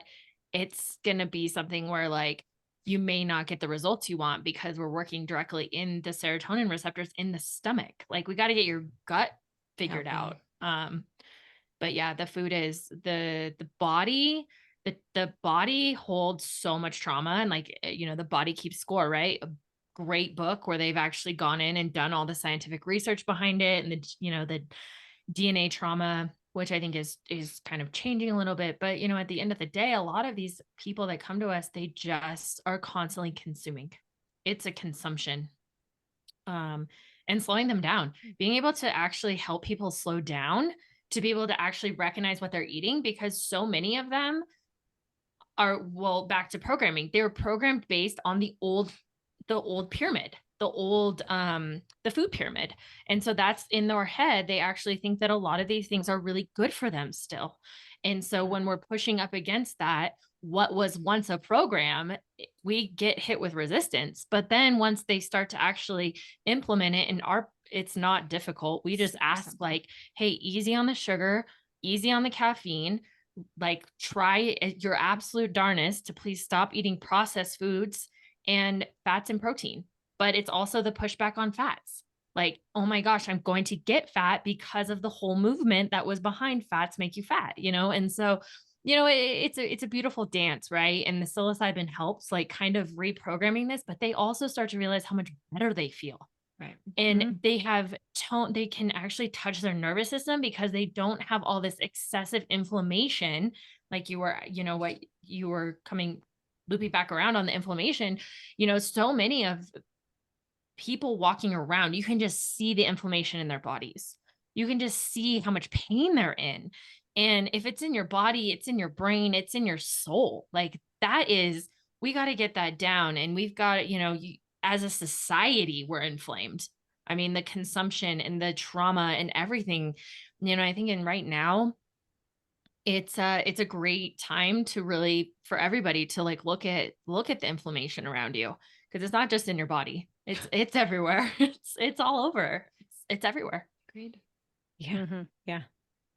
it's gonna be something where, like, you may not get the results you want because we're working directly in the serotonin receptors in the stomach. Like, we got to get your gut figured out. But yeah, the food is the body. The body holds so much trauma, and, like, the Body Keeps Score, right? A great book where they've actually gone in and done all the scientific research behind it, and the DNA trauma, which I think is kind of changing a little bit. But, at the end of the day, a lot of these people that come to us, they just are constantly consuming. It's a consumption. And slowing them down, being able to actually help people slow down, to be able to actually recognize what they're eating, because so many of them are, back to programming. They're programmed based on the old pyramid, the food pyramid. And so that's in their head. They actually think that a lot of these things are really good for them still. And so when we're pushing up against that, what was once a program, we get hit with resistance. But then once they start to actually implement it, it's not difficult. We just ask, like, hey, easy on the sugar, easy on the caffeine, like, try your absolute darnest to please stop eating processed foods and fats and protein. But it's also the pushback on fats. Like, oh my gosh, I'm going to get fat because of the whole movement that was behind fats make you fat, and so, it's a beautiful dance, right? And the psilocybin helps, like, kind of reprogramming this, but they also start to realize how much better they feel. Right. And they they can actually touch their nervous system because they don't have all this excessive inflammation. Like you were, what you were looping back around on the inflammation, so many of people walking around, you can just see the inflammation in their bodies. You can just see how much pain they're in. And if it's in your body, it's in your brain, it's in your soul. Like, we got to get that down. And we've got, as a society, we're inflamed. I mean, the consumption and the trauma and everything, I think right now, it's a great time to really, for everybody to like look at the inflammation around you, because it's not just in your body. It's everywhere. It's all over. It's everywhere. Agreed. Yeah. Mm-hmm. Yeah.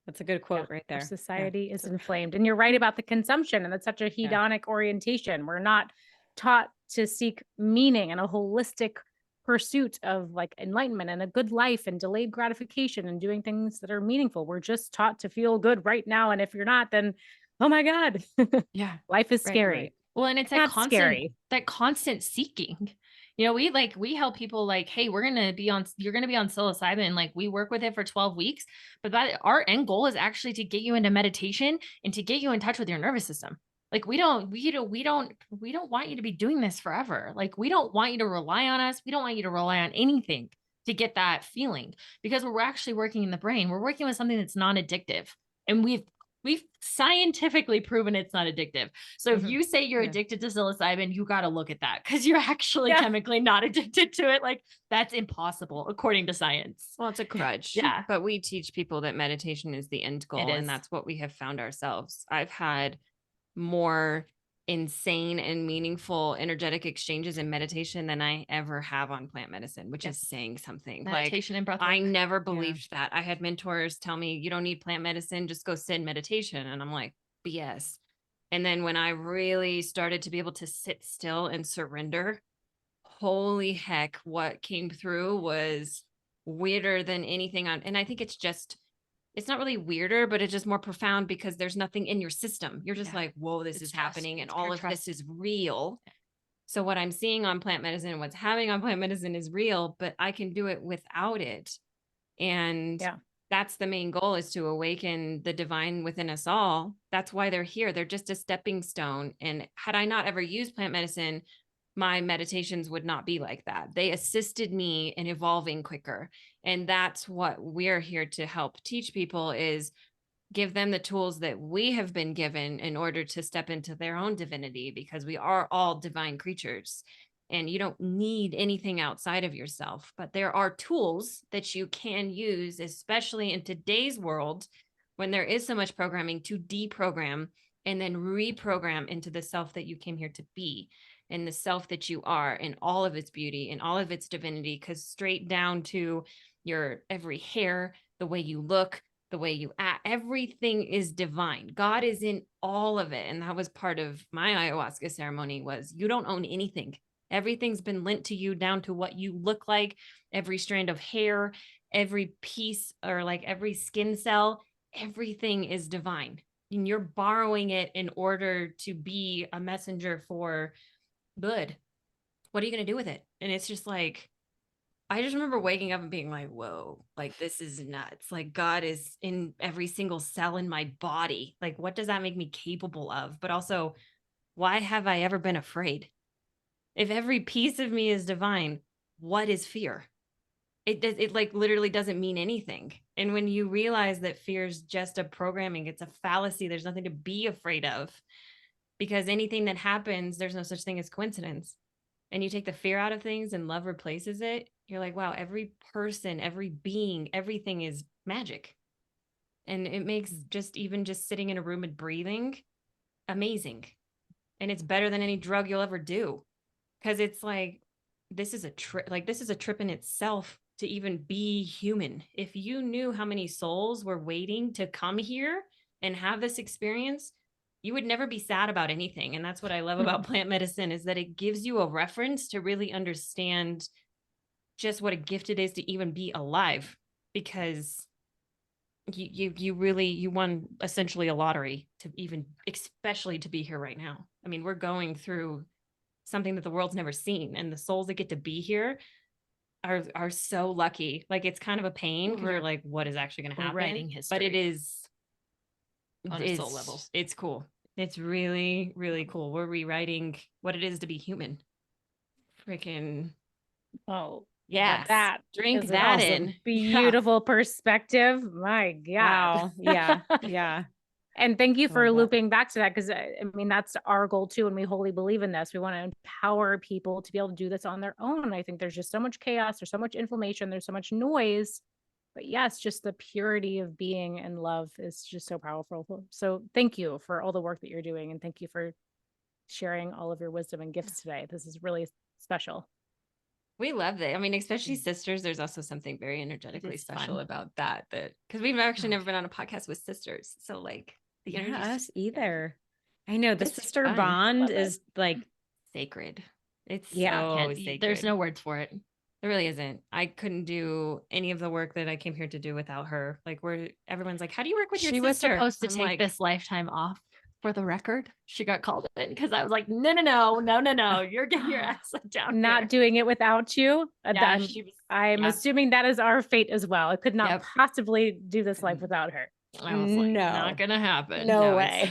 That's a good quote right Our there. society is So- inflamed. And you're right about the consumption. And that's such a hedonic orientation. We're not taught to seek meaning and a holistic pursuit of like enlightenment and a good life and delayed gratification and doing things that are meaningful. We're just taught to feel good right now. And if you're not, then oh my God, Yeah. life is Right, scary. right. Well, and it's Not scary. that constant seeking. You know, we help people like, hey, you're going to be on psilocybin. Like we work with it for 12 weeks, but our end goal is actually to get you into meditation and to get you in touch with your nervous system. Like we don't want you to be doing this forever. Like we don't want you to rely on us. We don't want you to rely on anything to get that feeling, because we're actually working in the brain. We're working with something that's non-addictive, and we've scientifically proven it's not addictive. So if you say you're addicted to psilocybin, you got to look at that, because you're actually chemically not addicted to it. Like that's impossible according to science. Well, it's a crutch. Yeah. But we teach people that meditation is the end goal. It is. And that's what we have found ourselves. I've had more insane and meaningful energetic exchanges in meditation than I ever have on plant medicine, which is saying something. Meditation and breath work. I never believed that. I had mentors tell me, you don't need plant medicine, just go sit in meditation. And I'm like, BS. And then when I really started to be able to sit still and surrender, holy heck, what came through was weirder than anything on. And I think it's not really weirder, but it's just more profound, because there's nothing in your system. You're just like, whoa, this is happening. And all of this is real. So what I'm seeing on plant medicine and what's happening on plant medicine is real, but I can do it without it. And that's the main goal, is to awaken the divine within us all. That's why they're here. They're just a stepping stone. And had I not ever used plant medicine, my meditations would not be like that. They assisted me in evolving quicker. And that's what we're here to help teach people, is give them the tools that we have been given in order to step into their own divinity, because we are all divine creatures and you don't need anything outside of yourself. But there are tools that you can use, especially in today's world when there is so much programming, to deprogram and then reprogram into the self that you came here to be, and the self that you are in all of its beauty and all of its divinity. Because straight down to your every hair, the way you look, the way you act, everything is divine. God is in all of it. And that was part of my ayahuasca ceremony, was you don't own anything. Everything's been lent to you down to what you look like, every strand of hair, every piece, or like every skin cell, everything is divine. And you're borrowing it in order to be a messenger for good. What are you going to do with it? And it's just like, I just remember waking up and being like, whoa, like this is nuts. Like God is in every single cell in my body. Like, what does that make me capable of? But also, why have I ever been afraid? If every piece of me is divine, what is fear? It like literally doesn't mean anything. And when you realize that fear is just a programming, it's a fallacy. There's nothing to be afraid of, because anything that happens, there's no such thing as coincidence. And you take the fear out of things and love replaces it. You're like, wow, every person, every being, everything is magic. And it makes just sitting in a room and breathing amazing. And it's better than any drug you'll ever do. Because it's like, this is a trip. Like, this is a trip in itself to even be human. If you knew how many souls were waiting to come here and have this experience, you would never be sad about anything. And that's what I love about plant medicine, is that it gives you a reference to really understand just what a gift it is to even be alive, because you won essentially a lottery to even, especially to be here right now. I mean, we're going through something that the world's never seen, and the souls that get to be here are so lucky. Like, it's kind of a pain, because you're like, what is actually going to happen? Writing history. But it is on a soul level. It's cool. It's really, really cool. We're rewriting what it is to be human. Freaking. Oh, yeah. That drink is that awesome, in. beautiful perspective. My God. Wow. Yeah. Yeah. And thank you for Love that. looping back to that, because I mean, that's our goal too. And we wholly believe in this. We want to empower people to be able to do this on their own. And I think there's just so much chaos, there's so much inflammation, there's so much noise But yes, just the purity of being and love is just so powerful. So thank you for all the work that you're doing. And thank you for sharing all of your wisdom and gifts today. This is really special. We love that. I mean, especially sisters, there's also something very energetically special fun. about that, because we've actually never been on a podcast with sisters. So like the energy. Yeah, us either. I know the It's sister fun. bond Love it. is like, Sacred. It's Yeah, so sacred. There's no words for it. There really isn't. I couldn't do any of the work that I came here to do without her. Like everyone's like, how do you work with your She sister? was supposed to I'm take like, this lifetime off. For the record, she got called in because I was like, no, you're getting your ass down. Not here. doing it without you. Yeah, she was. I'm yeah. assuming that is our fate as well. I could not Yep. possibly do this life without her. I was like, No. not gonna happen. no No, way.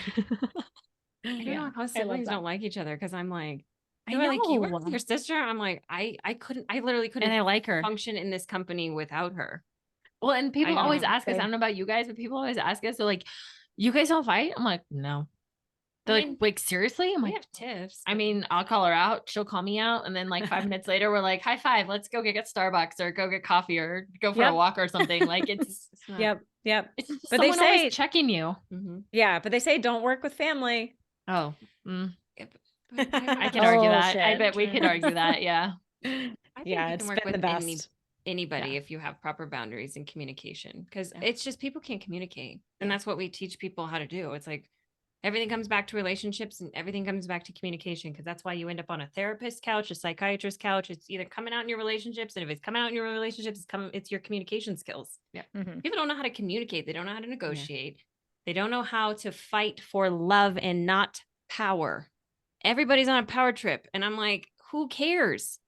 I don't know how love siblings that. don't like each other, because I'm like, I they were like, you work know. with your sister? I'm like, I literally couldn't And I like her. function in this company without her. Well, and people know. always ask us, I Same. don't know about you guys, but people always ask us, they're like, you guys don't fight? I'm like, no. They're I like, mean, wait, seriously? I'm We like, have tiffs. I mean, I'll call her out. She'll call me out. And then like 5 minutes later, we're like, high five. Let's go get Starbucks or go get coffee or go for a Yep. walk or something. Like it's Yep. it's just But they someone always say- checking you. Mhm. Yeah, but they say don't work with family. Oh, But I can argue that. I Bullshit. bet we could argue that. Yeah. I think Yeah, you it's can work been the with best. anybody Yeah. if you have proper boundaries and communication, because Yeah. it's just people can't communicate, and that's what we teach people how to do. It's like everything comes back to relationships and everything comes back to communication, because that's why you end up on a therapist couch, a psychiatrist couch. It's either coming out in your relationships, and if it's coming out in your relationships, it's your communication skills. Mhm. People don't know how to communicate. They don't know how to negotiate. They don't know how to fight for love and not power. Everybody's on a power trip, and I'm like, who cares?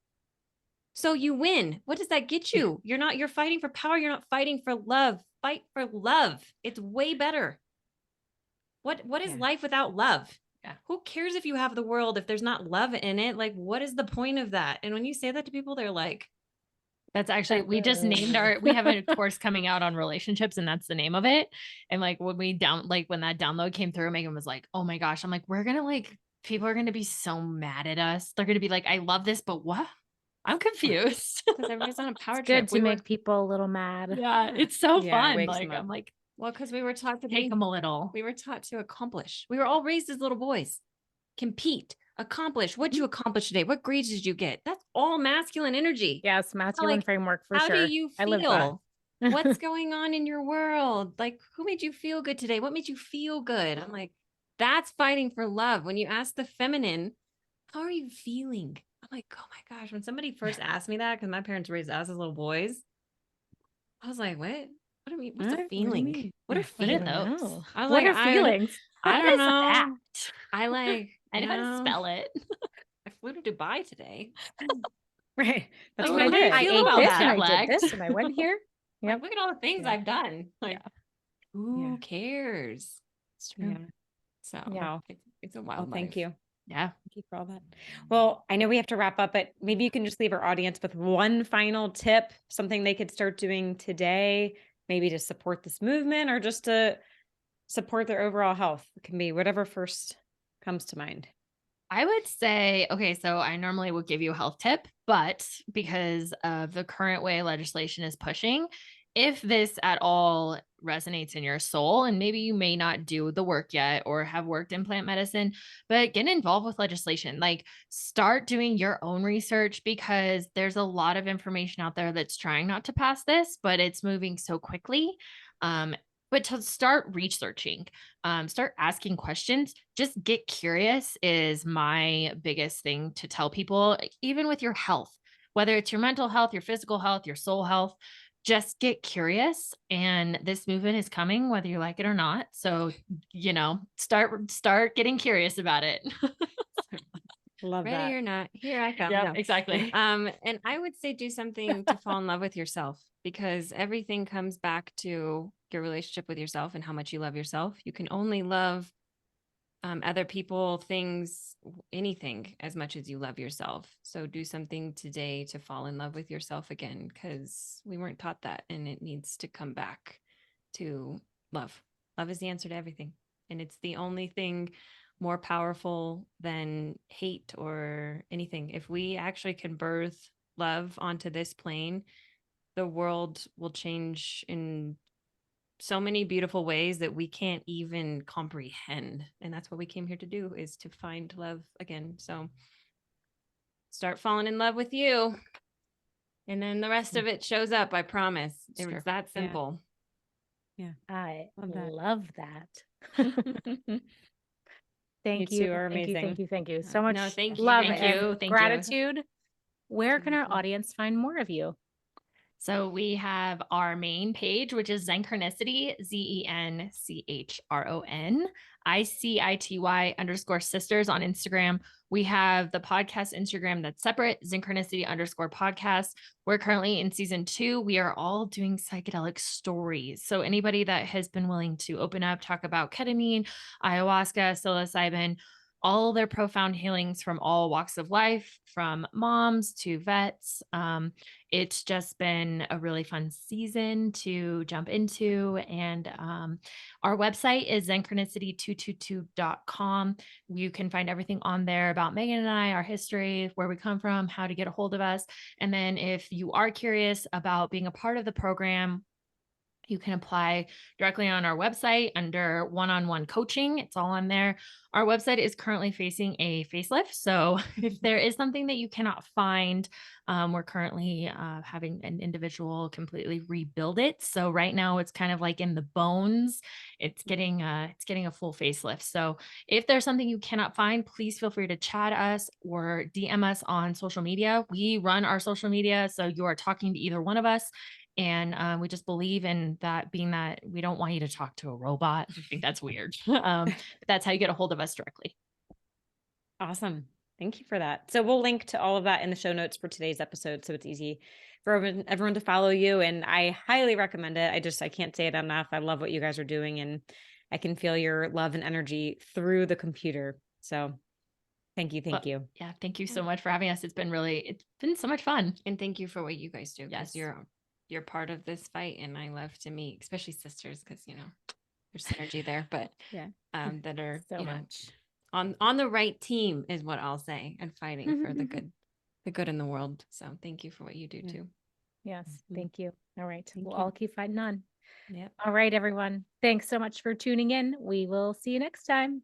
So you win. What does that get you? You're fighting for power. You're not fighting for love. Fight for love. It's way better. What is Yeah. life without love? Yeah. Who cares if you have the world if there's not love in it? Like, what is the point of that? And when you say that to people, they're like, That's actually, we just named we have a course coming out on relationships and that's the name of it. And like when when that download came through, Megan was like, oh my gosh. I'm like, people are going to be so mad at us. They're going to be like, I love this, but what? I'm confused. because everybody's on a power It's trip. good to make people a little mad. Yeah. It's so Yeah, it fun. wakes Like, them up. I'm like, Well, because we were taught to take them a little. We were taught to accomplish. We were all raised as little boys. Compete, accomplish. What'd you accomplish today? What grades did you get? That's all masculine energy. Yes, masculine like, framework for How sure. do you I live feel? that. What's going on in your world? Like, who made you feel good today? What made you feel good? I'm like, that's fighting for love. When you ask the feminine, how are you feeling? I'm like, oh my gosh. When somebody first asked me that, because my parents raised us as little boys, I was like, what? What do you mean? What's What? a What do you feeling? mean? What are What are feelings? those? I was What like, are feelings? I What don't is know. that? I like, I know how to you spell it. I flew to Dubai today. Right. That's Oh, what I how do you did. I feel ate about this that? and I Jet-lagged? did this and I went here. Like, Yep. look at all the things Yeah. I've done. Like, who Yeah. cares? It's true. Yeah. So Wow. it's a wild Well, thank life. you. Yeah. Thank you for all that. Well, I know we have to wrap up, but maybe you can just leave our audience with one final tip, something they could start doing today, maybe to support this movement or just to support their overall health. It can be whatever first comes to mind. I would say, okay, so I normally would give you a health tip, but because of the current way legislation is pushing, if this at all resonates in your soul, and maybe you may not do the work yet or have worked in plant medicine, but get involved with legislation. Like start doing your own research because there's a lot of information out there that's trying not to pass this, but it's moving so quickly. But to start researching, start asking questions, just get curious is my biggest thing to tell people, even with your health, whether it's your mental health, your physical health, your soul health, just get curious. And this movement is coming, whether you like it or not. So, start getting curious about it. Love Ready that. or not, here I come. Yeah, No. exactly. And I would say do something to fall in love with yourself, because everything comes back to your relationship with yourself and how much you love yourself. You can only love other people, things, anything as much as you love yourself. So do something today to fall in love with yourself again, because we weren't taught that, and it needs to come back to love. Love is the answer to everything. And it's the only thing more powerful than hate or anything. If we actually can birth love onto this plane, the world will change in so many beautiful ways that we can't even comprehend. And that's what we came here to do, is to find love again. So start falling in love with you. And then the rest of it shows up, I promise. It was that simple. Yeah. I Love that. love that. Thank You you. two are Thank you. amazing. Thank you. Thank you so much. No, thank you. Love Thank and you. Thank you. gratitude. Where can our Absolutely. audience find more of you? So we have our main page, which is Zenchronicity, ZENCHRONICITY_sisters on Instagram. We have the podcast Instagram that's separate, Zenchronicity_podcast. We're currently in season 2. We are all doing psychedelic stories. So anybody that has been willing to open up, talk about ketamine, ayahuasca, psilocybin, all their profound healings from all walks of life, from moms to vets. It's just been a really fun season to jump into. And our website is Zenchronicity222.com. You can find everything on there about Megan and I, our history, where we come from, how to get a hold of us. And then if you are curious about being a part of the program, you can apply directly on our website under one-on-one coaching. It's all on there. Our website is currently facing a facelift. So if there is something that you cannot find, we're currently having an individual completely rebuild it. So right now it's kind of like in the bones. It's getting a full facelift. So if there's something you cannot find, please feel free to chat us or DM us on social media. We run our social media, so you are talking to either one of us. And we just believe in that, being that we don't want you to talk to a robot. I think that's weird. That's how you get a hold of us directly. Awesome. Thank you for that. So we'll link to all of that in the show notes for today's episode, so it's easy for everyone to follow you. And I highly recommend it. I can't say it enough. I love what you guys are doing, and I can feel your love and energy through the computer. So thank you. Thank you. Yeah. Thank you so much for having us. It's been so much fun. And thank you for what you guys do. Yes. You're part of this fight, and I love to meet, especially sisters, because there's synergy there. But that are So much on the right team is what I'll say, and fighting for the good in the world. So thank you for what you do too. Yes. Thank you. All right. We'll you. all keep fighting on. Yep. All right, everyone. Thanks so much for tuning in. We will see you next time.